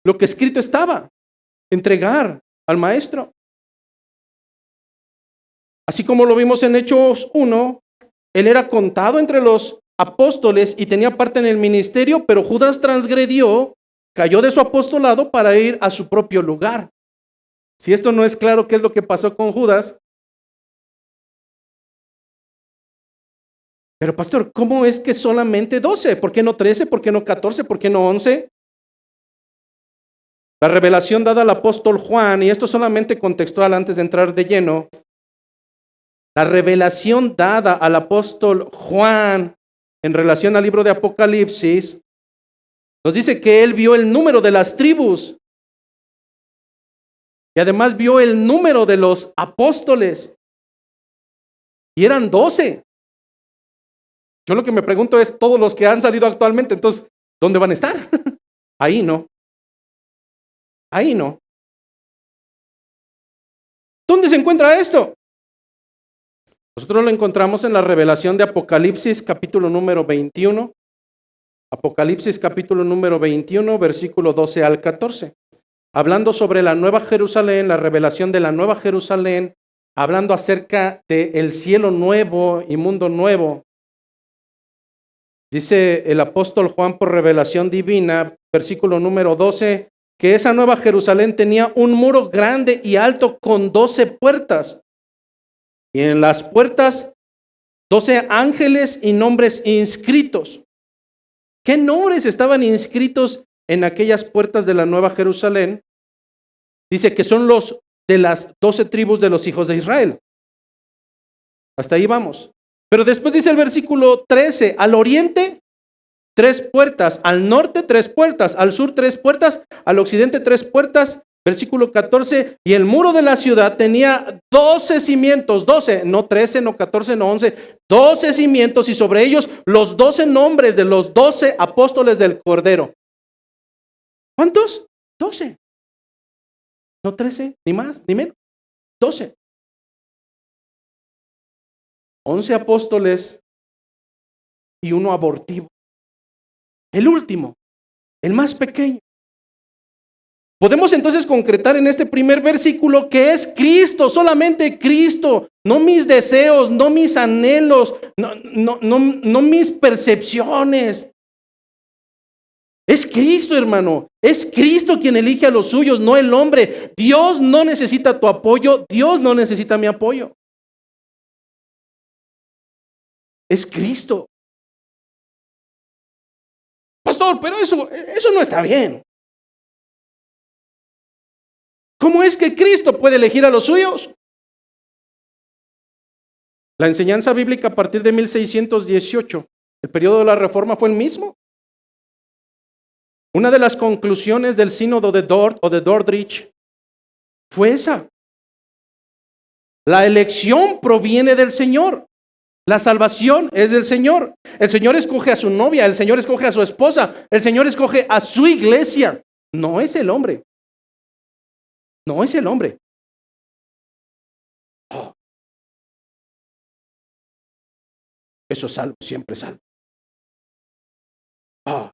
lo que escrito estaba: entregar al maestro. Así como lo vimos en Hechos 1, él era contado entre los apóstoles y tenía parte en el ministerio, pero Judas transgredió, cayó de su apostolado para ir a su propio lugar. Si esto no es claro qué es lo que pasó con Judas. Pero pastor, ¿cómo es que solamente 12? ¿Por qué no 13? ¿Por qué no 14? ¿Por qué no 11? La revelación dada al apóstol Juan, y esto solamente contextual antes de entrar de lleno, la revelación dada al apóstol Juan en relación al libro de Apocalipsis, nos dice que él vio el número de las tribus y además vio el número de los apóstoles, y eran 12. Yo lo que me pregunto es, todos los que han salido actualmente, entonces, ¿dónde van a estar? Ahí no. Ahí no. ¿Dónde se encuentra esto? Nosotros lo encontramos en la revelación de Apocalipsis capítulo número 21. Apocalipsis capítulo número 21, versículo 12 al 14. Hablando sobre la Nueva Jerusalén, la revelación de la Nueva Jerusalén hablando acerca del cielo nuevo y mundo nuevo. Dice el apóstol Juan por revelación divina, versículo número 12, que esa nueva Jerusalén tenía un muro grande y alto con 12 puertas. Y en las puertas 12 ángeles y nombres inscritos. ¿Qué nombres estaban inscritos en aquellas puertas de la nueva Jerusalén? Dice que son los de las 12 tribus de los hijos de Israel. Hasta ahí vamos. Pero después dice el versículo 13, al oriente 3 puertas, al norte 3 puertas, al sur 3 puertas, al occidente 3 puertas. Versículo 14, y el muro de la ciudad tenía 12 cimientos, 12, no 13, no 14, no 11, 12 cimientos, y sobre ellos los 12 nombres de los 12 apóstoles del Cordero. ¿Cuántos? 12. No 13, ni más, ni menos. 12. 11 apóstoles y uno abortivo. El último, el más pequeño. Podemos entonces concretar en este primer versículo que es Cristo, solamente Cristo, no mis deseos, no mis anhelos, no mis percepciones. Es Cristo, hermano, es Cristo quien elige a los suyos, no el hombre. Dios no necesita tu apoyo, Dios no necesita mi apoyo. Es Cristo. Pastor, pero eso no está bien. ¿Cómo es que Cristo puede elegir a los suyos? La enseñanza bíblica a partir de 1618, el periodo de la Reforma, fue el mismo. Una de las conclusiones del sínodo de Dort o de Dordrecht fue esa. La elección proviene del Señor. La salvación es del Señor. El Señor escoge a su novia, el Señor escoge a su esposa, el Señor escoge a su iglesia. No es el hombre. No es el hombre. Oh. Eso es salvo, siempre salvo. Oh.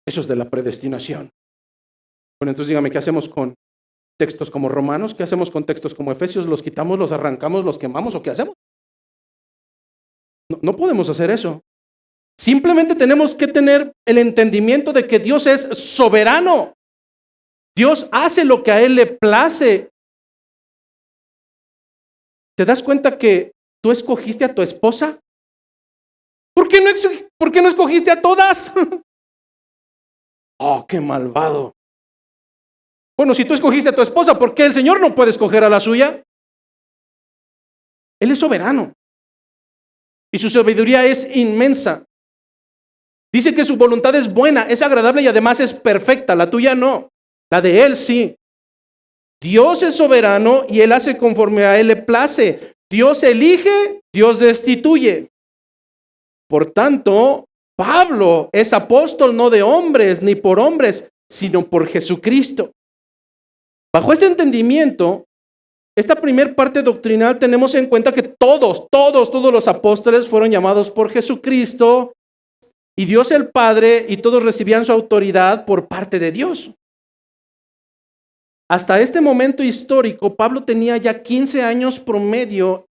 Eso es de la predestinación. Bueno, entonces dígame, ¿qué hacemos con textos como Romanos? ¿Qué hacemos con textos como Efesios? ¿Los quitamos, los arrancamos, los quemamos o qué hacemos? No podemos hacer eso. Simplemente tenemos que tener el entendimiento de que Dios es soberano. Dios hace lo que a Él le place. ¿Te das cuenta que tú escogiste a tu esposa? ¿Por qué no escogiste a todas? Oh, qué malvado. Bueno, si tú escogiste a tu esposa, ¿por qué el Señor no puede escoger a la suya? Él es soberano. Y su sabiduría es inmensa. Dice que su voluntad es buena, es agradable y además es perfecta. La tuya no. La de Él sí. Dios es soberano y Él hace conforme a Él le place. Dios elige, Dios destituye. Por tanto, Pablo es apóstol no de hombres ni por hombres, sino por Jesucristo. Bajo este entendimiento, esta primer parte doctrinal tenemos en cuenta que todos los apóstoles fueron llamados por Jesucristo y Dios el Padre, y todos recibían su autoridad por parte de Dios. Hasta este momento histórico, Pablo tenía ya 15 años promedio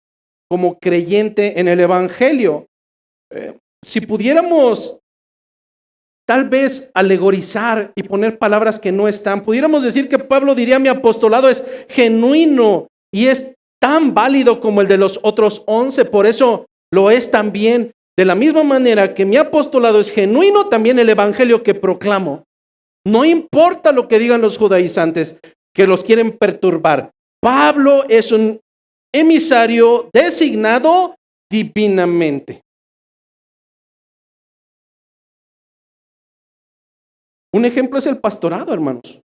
como creyente en el Evangelio. Si pudiéramos tal vez alegorizar y poner palabras que no están, pudiéramos decir que Pablo diría: mi apostolado es genuino y es tan válido como el de los otros 11, por eso lo es también. De la misma manera que mi apostolado es genuino, también el evangelio que proclamo. No importa lo que digan los judaizantes que los quieren perturbar. Pablo es un emisario designado divinamente. Un ejemplo es el pastorado, hermanos.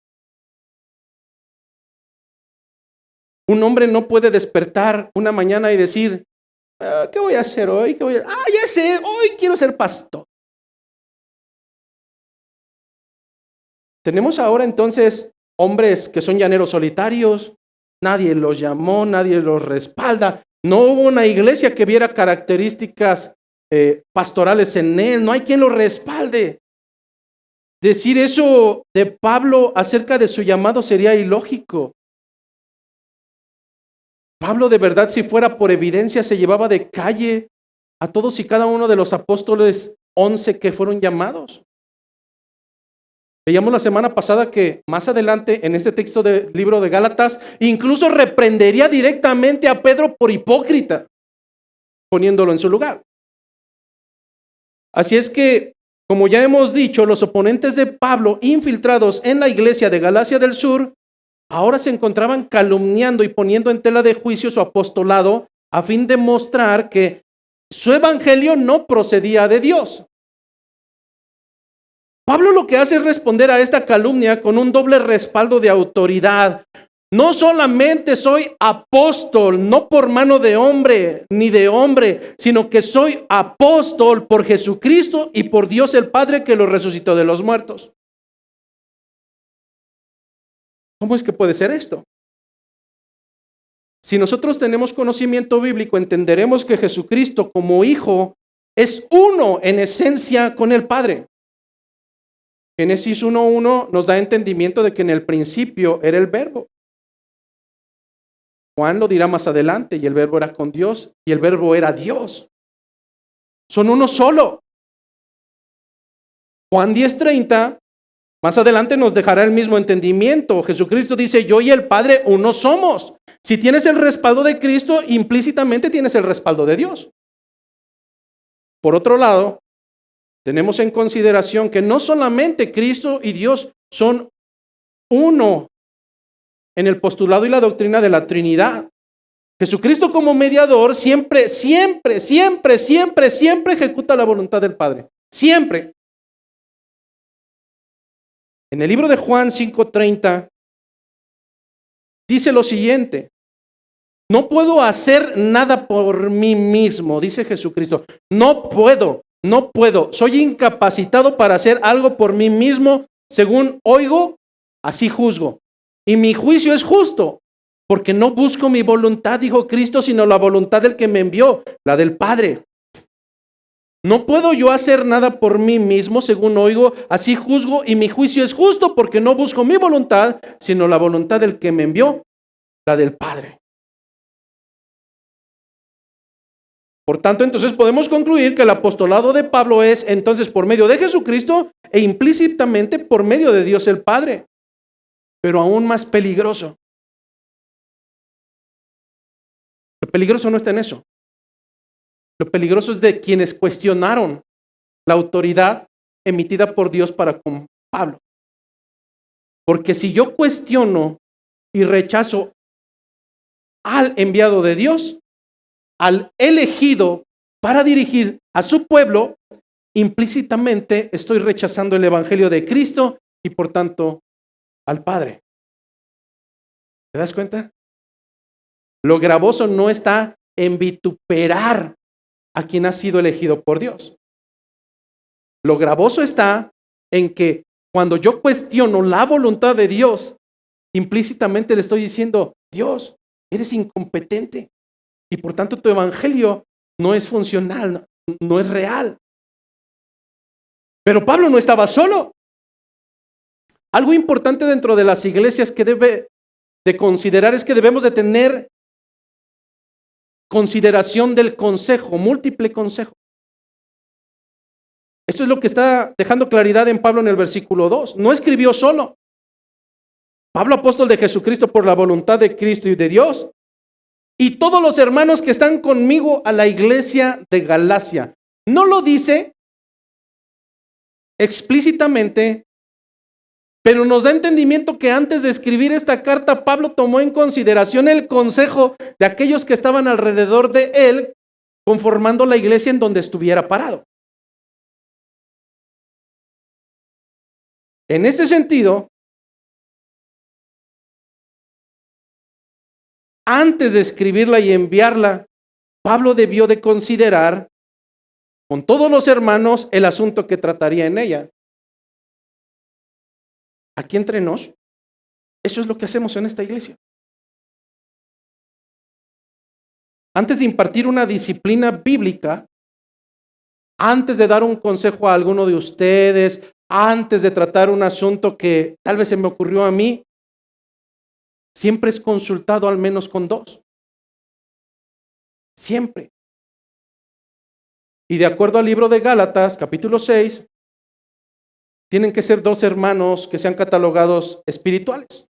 Un hombre no puede despertar una mañana y decir: ¿qué voy a hacer hoy? Ya sé, hoy quiero ser pastor. Tenemos ahora entonces hombres que son llaneros solitarios, nadie los llamó, nadie los respalda, no hubo una iglesia que viera características pastorales en él, no hay quien lo respalde. Decir eso de Pablo acerca de su llamado sería ilógico. Pablo de verdad, si fuera por evidencia, se llevaba de calle a todos y cada uno de los apóstoles 11 que fueron llamados. Veíamos la semana pasada que más adelante en este texto del libro de Gálatas, incluso reprendería directamente a Pedro por hipócrita, poniéndolo en su lugar. Así es que, como ya hemos dicho, los oponentes de Pablo, infiltrados en la iglesia de Galacia del Sur, ahora se encontraban calumniando y poniendo en tela de juicio su apostolado a fin de mostrar que su evangelio no procedía de Dios. Pablo lo que hace es responder a esta calumnia con un doble respaldo de autoridad. No solamente soy apóstol, no por mano de hombre ni de hombre, sino que soy apóstol por Jesucristo y por Dios el Padre que lo resucitó de los muertos. ¿Cómo es que puede ser esto? Si nosotros tenemos conocimiento bíblico, entenderemos que Jesucristo como Hijo es uno en esencia con el Padre. Génesis 1:1 nos da entendimiento de que en el principio era el Verbo. Juan lo dirá más adelante, y el Verbo era con Dios, y el Verbo era Dios. Son uno solo. Juan 10:30, más adelante nos dejará el mismo entendimiento. Jesucristo dice, yo y el Padre uno somos. Si tienes el respaldo de Cristo, implícitamente tienes el respaldo de Dios. Por otro lado, tenemos en consideración que no solamente Cristo y Dios son uno en el postulado y la doctrina de la Trinidad. Jesucristo como mediador siempre ejecuta la voluntad del Padre. Siempre. En el libro de Juan 5:30 dice lo siguiente: no puedo hacer nada por mí mismo, dice Jesucristo. No puedo. Soy incapacitado para hacer algo por mí mismo. Según oigo, así juzgo. Y mi juicio es justo, porque no busco mi voluntad, dijo Cristo, sino la voluntad del que me envió, la del Padre. No puedo yo hacer nada por mí mismo, según oigo, así juzgo, y mi juicio es justo, porque no busco mi voluntad, sino la voluntad del que me envió, la del Padre. Por tanto, entonces podemos concluir que el apostolado de Pablo es entonces por medio de Jesucristo e implícitamente por medio de Dios el Padre. Pero aún más peligroso. Lo peligroso no está en eso. Lo peligroso es de quienes cuestionaron la autoridad emitida por Dios para con Pablo. Porque si yo cuestiono y rechazo al enviado de Dios, al elegido para dirigir a su pueblo, implícitamente estoy rechazando el evangelio de Cristo y por tanto al Padre. ¿Te das cuenta? Lo gravoso no está en vituperar a quien ha sido elegido por Dios. Lo gravoso está en que cuando yo cuestiono la voluntad de Dios, implícitamente le estoy diciendo, Dios, eres incompetente y por tanto tu evangelio no es funcional, no es real. Pero Pablo no estaba solo. Algo importante dentro de las iglesias que debe de considerar es que debemos de tener consideración del consejo, múltiple consejo. Esto es lo que está dejando claridad en Pablo en el versículo 2. No escribió solo. Pablo, apóstol de Jesucristo por la voluntad de Cristo y de Dios, y todos los hermanos que están conmigo a la iglesia de Galacia. No lo dice explícitamente, pero nos da entendimiento que antes de escribir esta carta, Pablo tomó en consideración el consejo de aquellos que estaban alrededor de él, conformando la iglesia en donde estuviera parado. En este sentido, antes de escribirla y enviarla, Pablo debió de considerar con todos los hermanos el asunto que trataría en ella. Aquí entre nos, eso es lo que hacemos en esta iglesia. Antes de impartir una disciplina bíblica, antes de dar un consejo a alguno de ustedes, antes de tratar un asunto que tal vez se me ocurrió a mí, siempre es consultado al menos con dos. Siempre. Y de acuerdo al libro de Gálatas, capítulo 6, tienen que ser 2 hermanos que sean catalogados espirituales,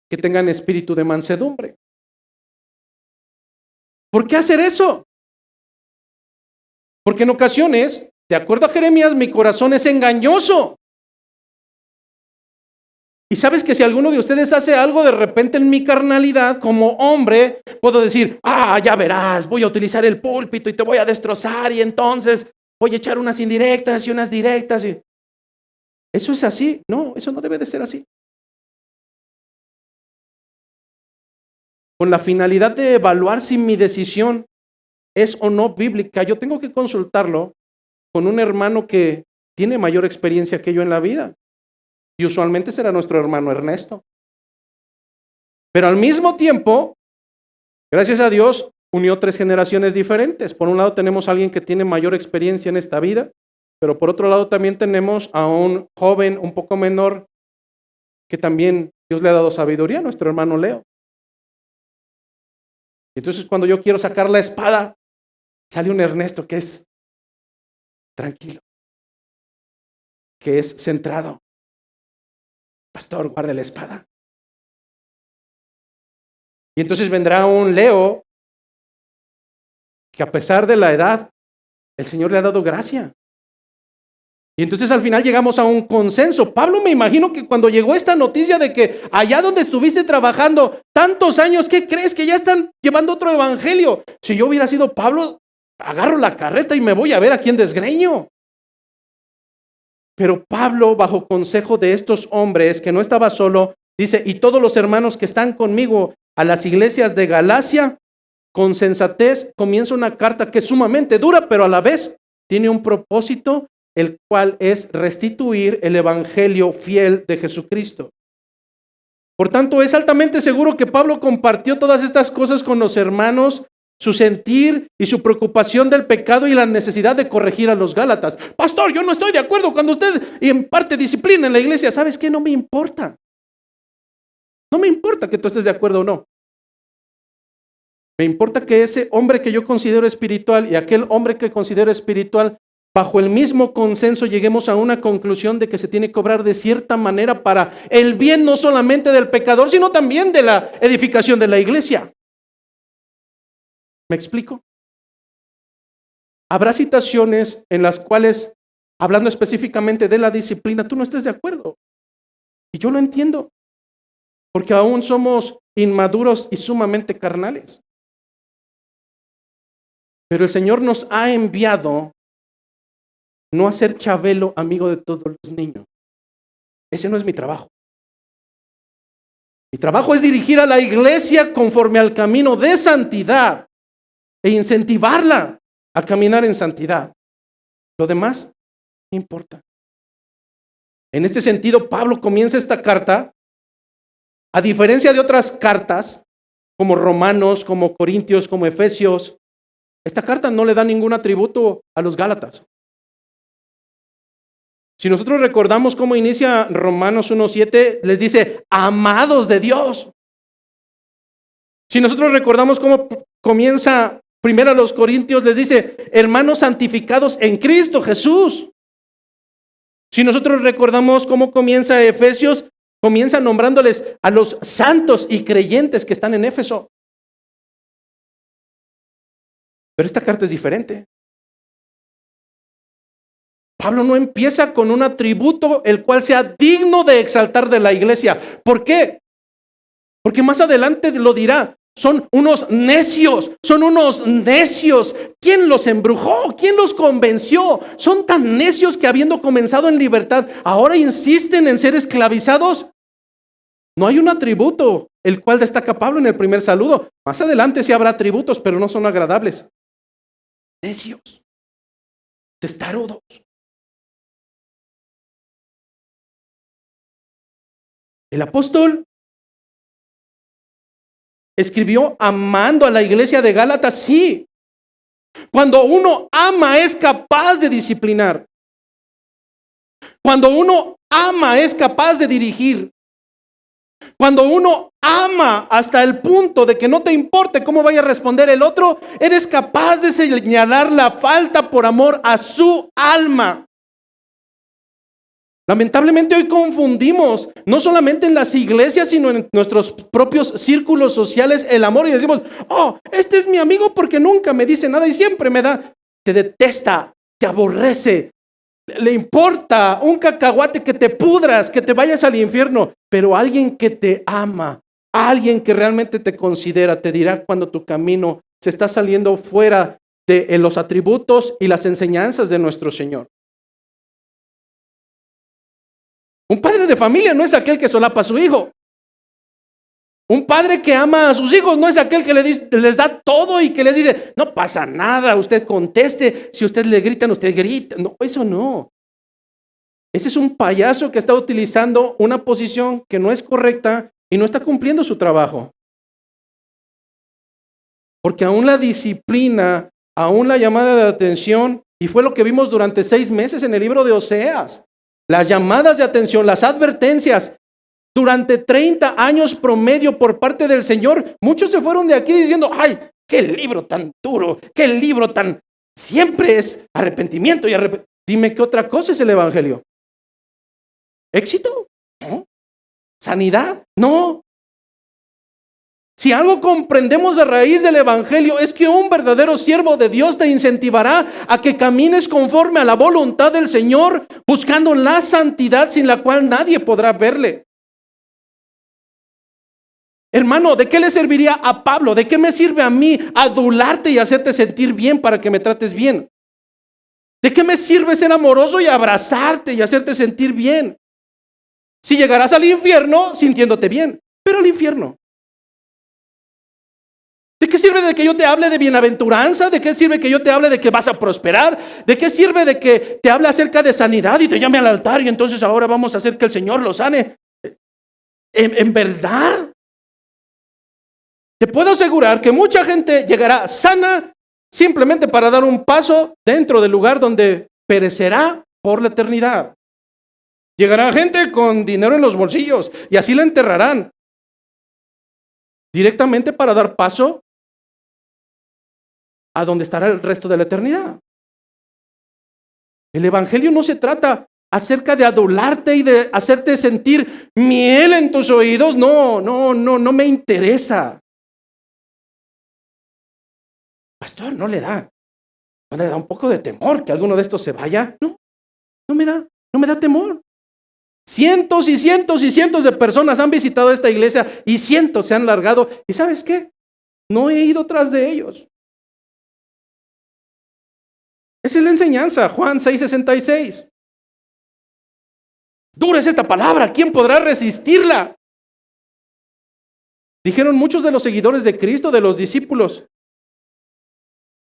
que tengan espíritu de mansedumbre. ¿Por qué hacer eso? Porque en ocasiones, de acuerdo a Jeremías, mi corazón es engañoso. Y sabes que si alguno de ustedes hace algo de repente en mi carnalidad, como hombre, puedo decir, ya verás, voy a utilizar el púlpito y te voy a destrozar y entonces voy a echar unas indirectas y unas directas. ¿Eso es así? No, eso no debe de ser así. Con la finalidad de evaluar si mi decisión es o no bíblica, yo tengo que consultarlo con un hermano que tiene mayor experiencia que yo en la vida. Y usualmente será nuestro hermano Ernesto. Pero al mismo tiempo, gracias a Dios, unió 3 generaciones diferentes. Por un lado tenemos a alguien que tiene mayor experiencia en esta vida, pero por otro lado también tenemos a un joven un poco menor que también Dios le ha dado sabiduría, nuestro hermano Leo. Entonces cuando yo quiero sacar la espada, sale un Ernesto que es tranquilo, que es centrado. Pastor, guarde la espada. Y entonces vendrá un Leo que a pesar de la edad, el Señor le ha dado gracia. Y entonces al final llegamos a un consenso. Pablo, me imagino que cuando llegó esta noticia de que allá donde estuviste trabajando tantos años, ¿qué crees? Que ya están llevando otro evangelio. Si yo hubiera sido Pablo, agarro la carreta y me voy a ver a quién desgreño. Pero Pablo, bajo consejo de estos hombres, que no estaba solo, dice, y todos los hermanos que están conmigo a las iglesias de Galacia, con sensatez comienza una carta que es sumamente dura, pero a la vez tiene un propósito, el cual es restituir el evangelio fiel de Jesucristo. Por tanto, es altamente seguro que Pablo compartió todas estas cosas con los hermanos, su sentir y su preocupación del pecado y la necesidad de corregir a los Gálatas. Pastor, yo no estoy de acuerdo cuando usted imparte disciplina en la iglesia. ¿Sabes qué? No me importa. No me importa que tú estés de acuerdo o no. Me importa que ese hombre que yo considero espiritual y aquel hombre que considero espiritual, bajo el mismo consenso lleguemos a una conclusión de que se tiene que obrar de cierta manera para el bien no solamente del pecador, sino también de la edificación de la iglesia. ¿Me explico? Habrá situaciones en las cuales, hablando específicamente de la disciplina, tú no estés de acuerdo. Y yo lo entiendo, porque aún somos inmaduros y sumamente carnales. Pero el Señor nos ha enviado no a ser Chabelo, amigo de todos los niños. Ese no es mi trabajo. Mi trabajo es dirigir a la iglesia conforme al camino de santidad e incentivarla a caminar en santidad. Lo demás no importa. En este sentido, Pablo comienza esta carta, a diferencia de otras cartas, como Romanos, como Corintios, como Efesios. Esta carta no le da ningún atributo a los Gálatas. Si nosotros recordamos cómo inicia Romanos 1:7, les dice, amados de Dios. Si nosotros recordamos cómo comienza primero a los Corintios, les dice, hermanos santificados en Cristo Jesús. Si nosotros recordamos cómo comienza Efesios, comienza nombrándoles a los santos y creyentes que están en Éfeso. Pero esta carta es diferente. Pablo no empieza con un atributo el cual sea digno de exaltar de la iglesia. ¿Por qué? Porque más adelante lo dirá. Son unos necios, son unos necios. ¿Quién los embrujó? ¿Quién los convenció? Son tan necios que habiendo comenzado en libertad, ahora insisten en ser esclavizados. No hay un atributo el cual destaca Pablo en el primer saludo. Más adelante sí habrá atributos, pero no son agradables. Necios, testarudos. El apóstol escribió amando a la iglesia de Gálatas, sí. Cuando uno ama es capaz de disciplinar. Cuando uno ama es capaz de dirigir. Cuando uno ama hasta el punto de que no te importe cómo vaya a responder el otro, eres capaz de señalar la falta por amor a su alma. Lamentablemente hoy confundimos, no solamente en las iglesias, sino en nuestros propios círculos sociales, el amor, y decimos, oh, este es mi amigo porque nunca me dice nada y siempre me da. Te detesta, te aborrece, le importa un cacahuate que te pudras, que te vayas al infierno, pero alguien que te ama, alguien que realmente te considera, te dirá cuando tu camino se está saliendo fuera de los atributos y las enseñanzas de nuestro Señor. Un padre de familia no es aquel que solapa a su hijo. Un padre que ama a sus hijos no es aquel que les da todo y que les dice, no pasa nada, usted conteste, si usted le gritan, usted grita. No, eso no. Ese es un payaso que está utilizando una posición que no es correcta y no está cumpliendo su trabajo. Porque aún la disciplina, aún la llamada de atención, y fue lo que vimos durante 6 meses en el libro de Oseas, las llamadas de atención, las advertencias, durante 30 años promedio por parte del Señor, muchos se fueron de aquí diciendo, ay, qué libro tan duro, qué libro tan, siempre es arrepentimiento y arrepentimiento. Dime qué otra cosa es el Evangelio. ¿Éxito? No. ¿Sanidad? No. Si algo comprendemos a raíz del Evangelio es que un verdadero siervo de Dios te incentivará a que camines conforme a la voluntad del Señor, buscando la santidad sin la cual nadie podrá verle. Hermano, ¿de qué le serviría a Pablo? ¿De qué me sirve a mí adularte y hacerte sentir bien para que me trates bien? ¿De qué me sirve ser amoroso y abrazarte y hacerte sentir bien? Si llegarás al infierno sintiéndote bien, pero al infierno. ¿De qué sirve de que yo te hable de bienaventuranza? ¿De qué sirve que yo te hable de que vas a prosperar? ¿De qué sirve de que te hable acerca de sanidad y te llame al altar y entonces ahora vamos a hacer que el Señor lo sane? ¿En verdad? Te puedo asegurar que mucha gente llegará sana simplemente para dar un paso dentro del lugar donde perecerá por la eternidad. Llegará gente con dinero en los bolsillos y así la enterrarán directamente para dar paso a donde estará el resto de la eternidad. El Evangelio no se trata acerca de adularte y de hacerte sentir miel en tus oídos. No me interesa. Pastor, no le da un poco de temor que alguno de estos se vaya. No me da temor. Cientos y cientos y cientos de personas han visitado esta iglesia y cientos se han largado. ¿Y sabes qué? No he ido tras de ellos. Esa es la enseñanza, Juan 6:66. Dura es esta palabra, ¿quién podrá resistirla? Dijeron muchos de los seguidores de Cristo, de los discípulos.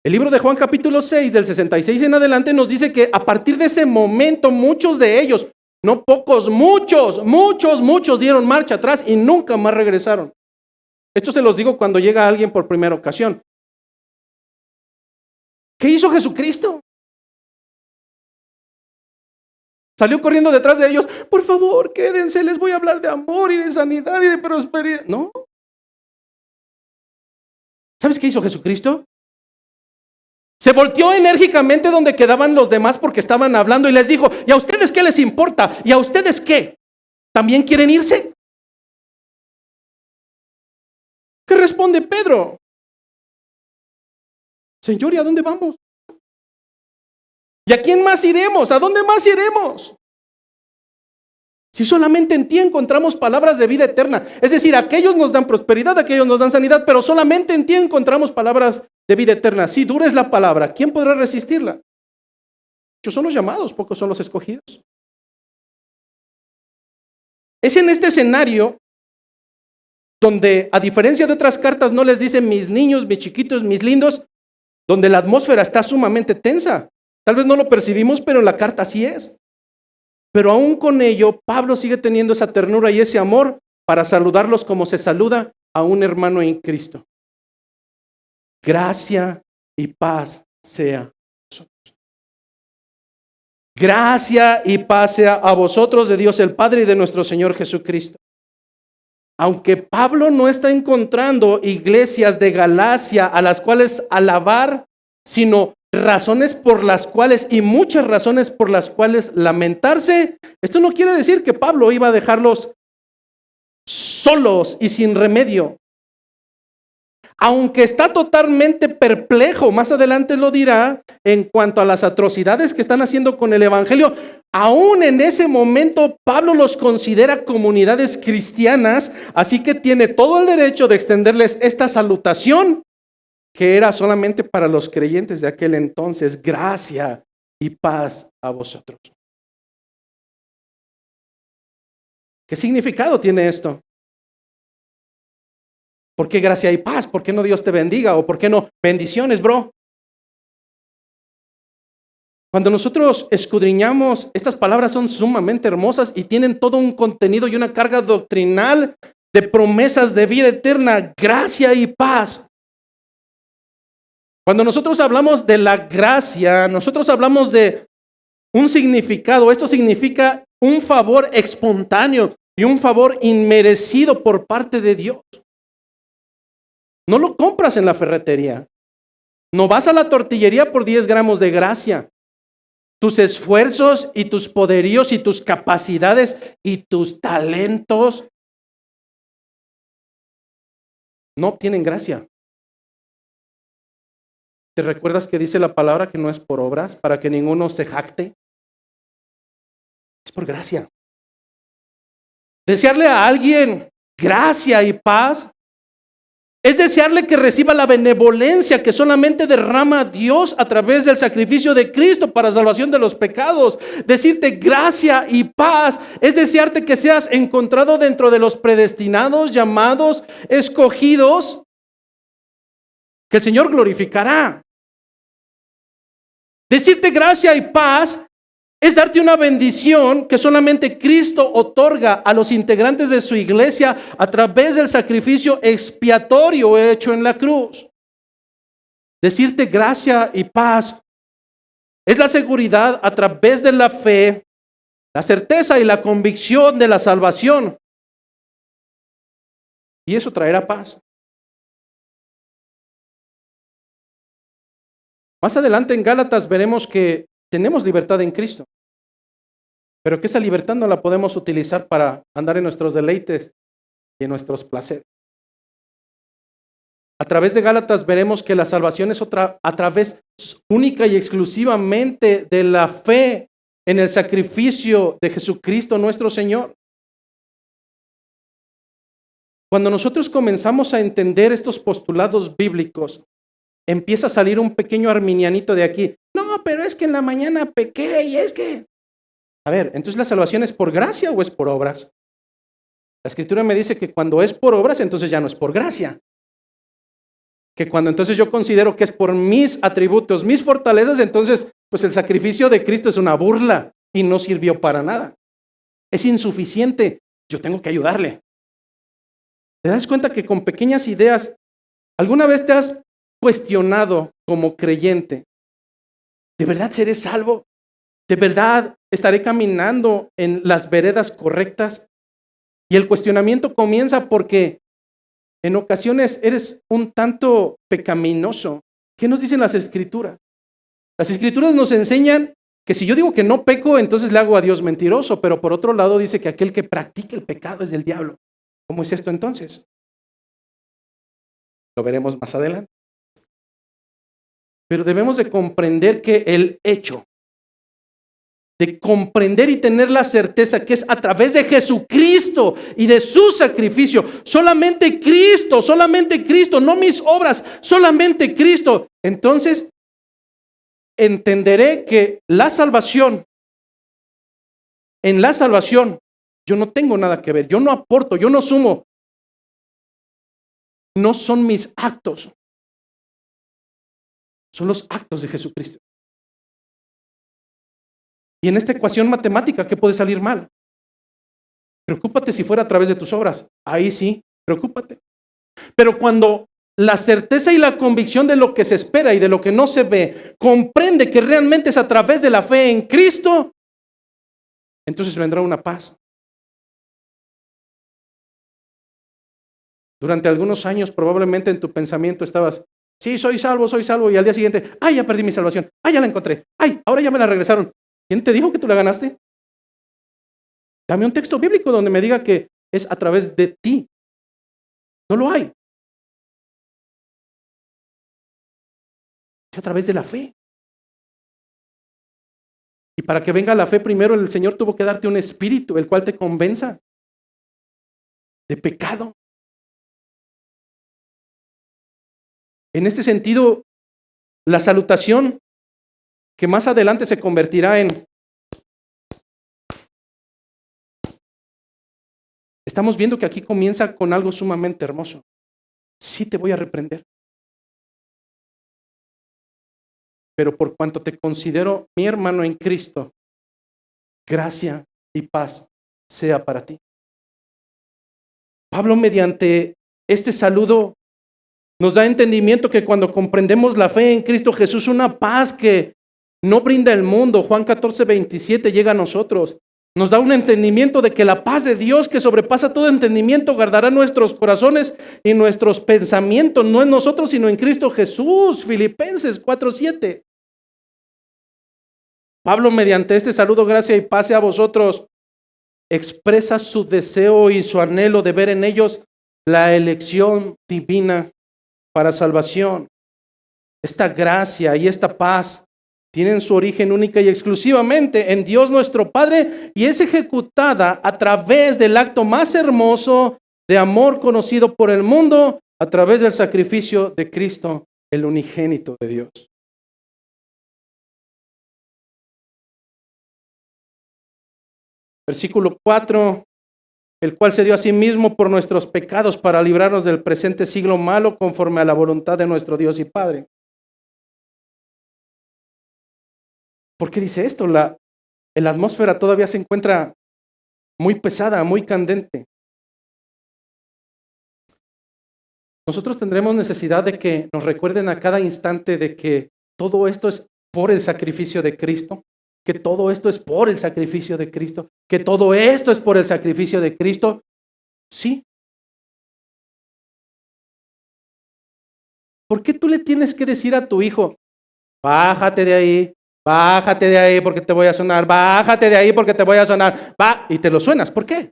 El libro de Juan capítulo 6, del 66 en adelante, nos dice que a partir de ese momento muchos de ellos, no pocos, muchos dieron marcha atrás y nunca más regresaron. Esto se los digo cuando llega alguien por primera ocasión. ¿Qué hizo Jesucristo? Salió corriendo detrás de ellos. Por favor, quédense, les voy a hablar de amor y de sanidad y de prosperidad. No. ¿Sabes qué hizo Jesucristo? Se volteó enérgicamente donde quedaban los demás porque estaban hablando y les dijo, ¿y a ustedes qué les importa? ¿Y a ustedes qué? ¿También quieren irse? ¿Qué responde Pedro? Señor, ¿y a dónde vamos? ¿Y a quién más iremos? ¿A dónde más iremos? Si solamente en ti encontramos palabras de vida eterna. Es decir, aquellos nos dan prosperidad, aquellos nos dan sanidad, pero solamente en ti encontramos palabras de vida eterna. Si dura es la palabra, ¿quién podrá resistirla? Muchos son los llamados, pocos son los escogidos. Es en este escenario donde, a diferencia de otras cartas, no les dicen mis niños, mis chiquitos, mis lindos, donde la atmósfera está sumamente tensa. Tal vez no lo percibimos, pero en la carta así es. Pero aún con ello, Pablo sigue teniendo esa ternura y ese amor para saludarlos como se saluda a un hermano en Cristo. Gracia y paz sea a vosotros. Gracia y paz sea a vosotros de Dios el Padre y de nuestro Señor Jesucristo. Aunque Pablo no está encontrando iglesias de Galacia a las cuales alabar, sino razones por las cuales y muchas razones por las cuales lamentarse, esto no quiere decir que Pablo iba a dejarlos solos y sin remedio. Aunque está totalmente perplejo, más adelante lo dirá, en cuanto a las atrocidades que están haciendo con el evangelio, aún en ese momento Pablo los considera comunidades cristianas, así que tiene todo el derecho de extenderles esta salutación que era solamente para los creyentes de aquel entonces: gracia y paz a vosotros. ¿Qué significado tiene esto? ¿Por qué gracia y paz? ¿Por qué no Dios te bendiga? ¿O por qué no bendiciones, bro? Cuando nosotros escudriñamos, estas palabras son sumamente hermosas y tienen todo un contenido y una carga doctrinal de promesas de vida eterna, gracia y paz. Cuando nosotros hablamos de la gracia, nosotros hablamos de un significado. Esto significa un favor espontáneo y un favor inmerecido por parte de Dios. No lo compras en la ferretería. No vas a la tortillería por 10 gramos de gracia. Tus esfuerzos y tus poderíos y tus capacidades y tus talentos no obtienen gracia. ¿Te recuerdas que dice la palabra que no es por obras, para que ninguno se jacte? Es por gracia. Desearle a alguien gracia y paz es desearle que reciba la benevolencia que solamente derrama Dios a través del sacrificio de Cristo para salvación de los pecados. Decirte gracia y paz es desearte que seas encontrado dentro de los predestinados, llamados, escogidos, que el Señor glorificará. Decirte gracia y paz es darte una bendición que solamente Cristo otorga a los integrantes de su iglesia a través del sacrificio expiatorio hecho en la cruz. Decirte gracia y paz es la seguridad a través de la fe, la certeza y la convicción de la salvación. Y eso traerá paz. Más adelante en Gálatas veremos que tenemos libertad en Cristo, pero que esa libertad no la podemos utilizar para andar en nuestros deleites y en nuestros placeres. A través de Gálatas veremos que la salvación es a través única y exclusivamente de la fe en el sacrificio de Jesucristo nuestro Señor. Cuando nosotros comenzamos a entender estos postulados bíblicos, empieza a salir un pequeño arminianito de aquí. No, pero es que en la mañana pequé y es que... A ver, entonces la salvación ¿es por gracia o es por obras? La Escritura me dice que cuando es por obras, entonces ya no es por gracia. Que cuando entonces yo considero que es por mis atributos, mis fortalezas, entonces pues el sacrificio de Cristo es una burla y no sirvió para nada. Es insuficiente. Yo tengo que ayudarle. ¿Te das cuenta que con pequeñas ideas, alguna vez te has cuestionado como creyente? ¿De verdad seré salvo? ¿De verdad estaré caminando en las veredas correctas? Y el cuestionamiento comienza porque en ocasiones eres un tanto pecaminoso. ¿Qué nos dicen las Escrituras? Las Escrituras nos enseñan que si yo digo que no peco, entonces le hago a Dios mentiroso, pero por otro lado dice que aquel que practica el pecado es del diablo. ¿Cómo es esto entonces? Lo veremos más adelante. Pero debemos de comprender que el hecho de comprender y tener la certeza que es a través de Jesucristo y de su sacrificio, solamente Cristo, no mis obras, solamente Cristo. Entonces, entenderé que en la salvación, yo no tengo nada que ver, yo no aporto, yo no sumo. No son mis actos, son los actos de Jesucristo. Y en esta ecuación matemática, ¿qué puede salir mal? Preocúpate si fuera a través de tus obras. Ahí sí, preocúpate. Pero cuando la certeza y la convicción de lo que se espera y de lo que no se ve, comprende que realmente es a través de la fe en Cristo, entonces vendrá una paz. Durante algunos años probablemente en tu pensamiento estabas, sí, soy salvo, y al día siguiente, ay, ya perdí mi salvación, ay, ya la encontré, ay, ahora ya me la regresaron. ¿Quién te dijo que tú la ganaste? Dame un texto bíblico donde me diga que es a través de ti. No lo hay. Es a través de la fe. Y para que venga la fe, primero el Señor tuvo que darte un espíritu, el cual te convenza de pecado. En este sentido, la salutación que más adelante se convertirá en, estamos viendo que aquí comienza con algo sumamente hermoso. Sí te voy a reprender, pero por cuanto te considero mi hermano en Cristo, gracia y paz sea para ti. Pablo, mediante este saludo, nos da entendimiento que cuando comprendemos la fe en Cristo Jesús, una paz que no brinda el mundo, Juan 14:27 llega a nosotros. Nos da un entendimiento de que la paz de Dios que sobrepasa todo entendimiento guardará nuestros corazones y nuestros pensamientos, no en nosotros, sino en Cristo Jesús. Filipenses 4:7. Pablo, mediante este saludo, gracia y paz sea a vosotros, expresa su deseo y su anhelo de ver en ellos la elección divina para salvación. Esta gracia y esta paz tienen su origen única y exclusivamente en Dios nuestro Padre y es ejecutada a través del acto más hermoso de amor conocido por el mundo, a través del sacrificio de Cristo, el unigénito de Dios. Versículo 4, el cual se dio a sí mismo por nuestros pecados para librarnos del presente siglo malo conforme a la voluntad de nuestro Dios y Padre. ¿Por qué dice esto? La atmósfera todavía se encuentra muy pesada, muy candente. Nosotros tendremos necesidad de que nos recuerden a cada instante de que todo esto es por el sacrificio de Cristo, que todo esto es por el sacrificio de Cristo, que todo esto es por el sacrificio de Cristo. Sí. ¿Por qué tú le tienes que decir a tu hijo, bájate de ahí porque te voy a sonar, bájate de ahí porque te voy a sonar, va, y te lo suenas? ¿Por qué?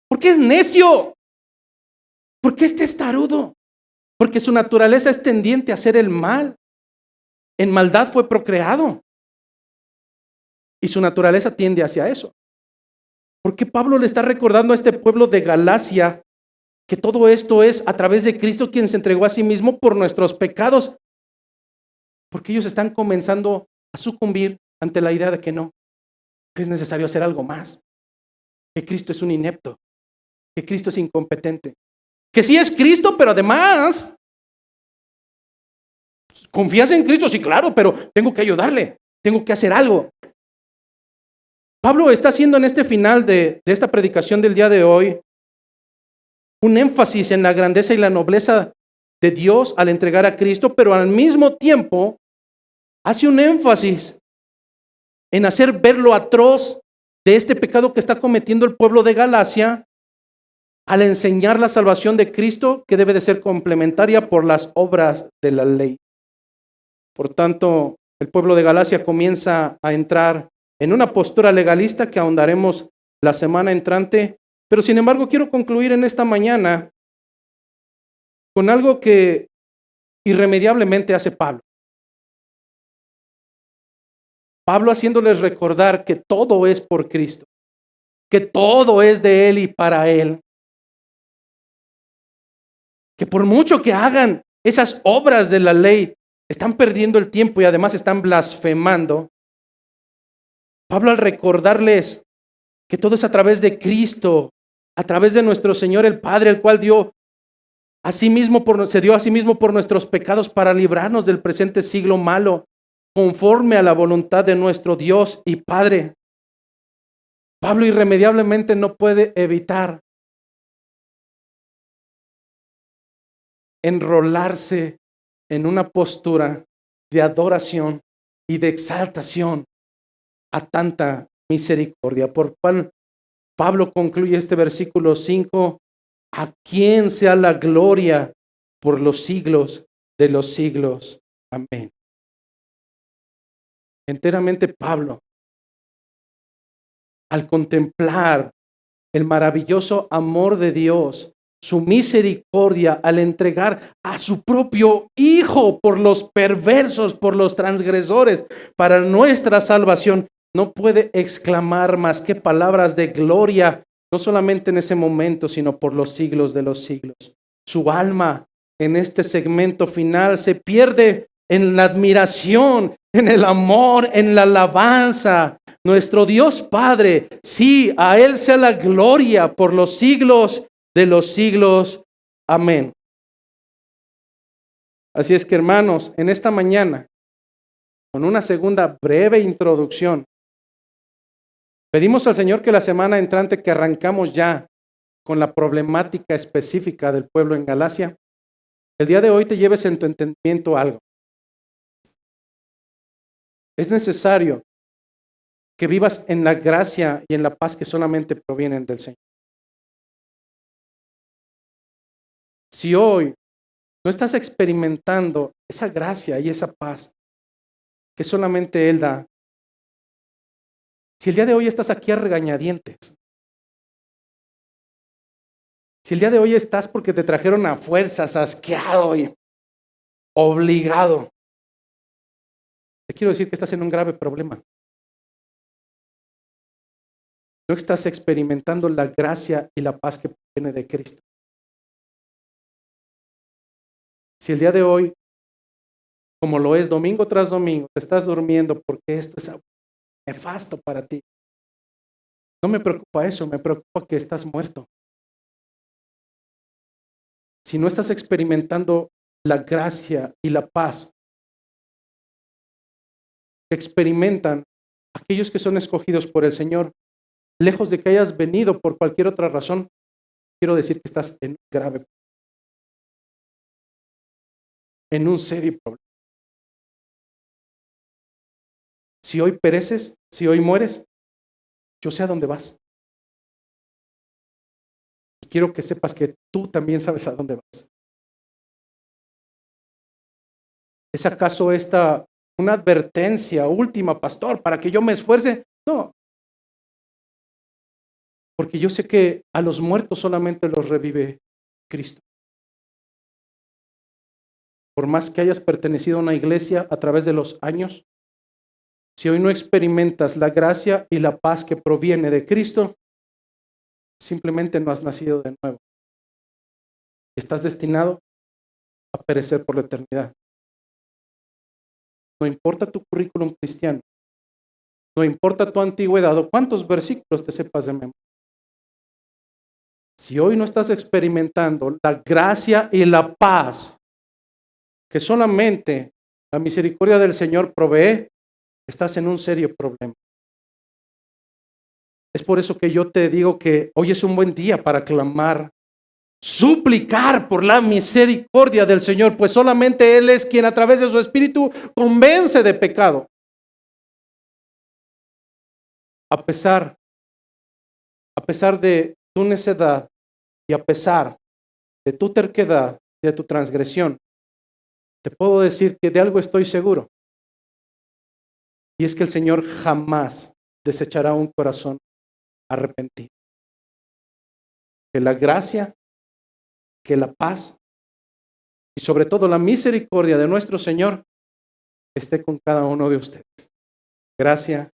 Porque es necio, porque es testarudo, porque su naturaleza es tendiente a hacer el mal. En maldad fue procreado y su naturaleza tiende hacia eso. Porque Pablo le está recordando a este pueblo de Galacia que todo esto es a través de Cristo quien se entregó a sí mismo por nuestros pecados. Porque ellos están comenzando a sucumbir ante la idea de que no, que es necesario hacer algo más, que Cristo es un inepto, que Cristo es incompetente, que sí es Cristo, pero además, ¿confías en Cristo? Sí, claro, pero tengo que ayudarle, tengo que hacer algo. Pablo está haciendo en este final de esta predicación del día de hoy un énfasis en la grandeza y la nobleza de Dios al entregar a Cristo, pero al mismo tiempo hace un énfasis en hacer ver lo atroz de este pecado que está cometiendo el pueblo de Galacia al enseñar la salvación de Cristo que debe de ser complementaria por las obras de la ley. Por tanto, el pueblo de Galacia comienza a entrar en una postura legalista que ahondaremos la semana entrante, pero sin embargo quiero concluir en esta mañana con algo que irremediablemente hace Pablo. Pablo haciéndoles recordar que todo es por Cristo, que todo es de Él y para Él. Que por mucho que hagan esas obras de la ley, están perdiendo el tiempo y además están blasfemando. Pablo, al recordarles que todo es a través de Cristo, a través de nuestro Señor el Padre, el cual se dio a sí mismo por nuestros pecados para librarnos del presente siglo malo, conforme a la voluntad de nuestro Dios y Padre. Pablo irremediablemente no puede evitar enrolarse en una postura de adoración y de exaltación a tanta misericordia, por cual Pablo concluye este versículo 5 a quien sea la gloria por los siglos de los siglos. Amén. Enteramente Pablo, al contemplar el maravilloso amor de Dios, su misericordia al entregar a su propio Hijo por los perversos, por los transgresores, para nuestra salvación, no puede exclamar más que palabras de gloria, no solamente en ese momento, sino por los siglos de los siglos. Su alma en este segmento final se pierde en la admiración, en el amor, en la alabanza. Nuestro Dios Padre, sí, a Él sea la gloria por los siglos de los siglos. Amén. Así es que, hermanos, en esta mañana, con una segunda breve introducción, pedimos al Señor que la semana entrante que arrancamos ya con la problemática específica del pueblo en Galacia, el día de hoy te lleves en tu entendimiento algo. Es necesario que vivas en la gracia y en la paz que solamente provienen del Señor. Si hoy no estás experimentando esa gracia y esa paz que solamente Él da, si el día de hoy estás aquí a regañadientes, si el día de hoy estás porque te trajeron a fuerzas, asqueado y obligado, te quiero decir que estás en un grave problema. No estás experimentando la gracia y la paz que viene de Cristo. Si el día de hoy, como lo es domingo tras domingo, te estás durmiendo porque esto es nefasto para ti, no me preocupa eso, me preocupa que estás muerto. Si no estás experimentando la gracia y la paz que experimentan aquellos que son escogidos por el Señor, lejos de que hayas venido por cualquier otra razón, quiero decir que estás en un grave, en un serio problema. Si hoy pereces, si hoy mueres, yo sé a dónde vas. Y quiero que sepas que tú también sabes a dónde vas. ¿Es acaso esta una advertencia última, pastor, para que yo me esfuerce? No, porque yo sé que a los muertos solamente los revive Cristo. Por más que hayas pertenecido a una iglesia a través de los años, si hoy no experimentas la gracia y la paz que proviene de Cristo, simplemente no has nacido de nuevo. Estás destinado a perecer por la eternidad. No importa tu currículum cristiano, no importa tu antigüedad o cuántos versículos te sepas de memoria. Si hoy no estás experimentando la gracia y la paz que solamente la misericordia del Señor provee, estás en un serio problema. Es por eso que yo te digo que hoy es un buen día para clamar, suplicar por la misericordia del Señor, pues solamente Él es quien a través de su Espíritu convence de pecado. A pesar de tu necedad y a pesar de tu terquedad y de tu transgresión, te puedo decir que de algo estoy seguro. Y es que el Señor jamás desechará un corazón arrepentido. Que la gracia, que la paz y sobre todo la misericordia de nuestro Señor esté con cada uno de ustedes. Gracia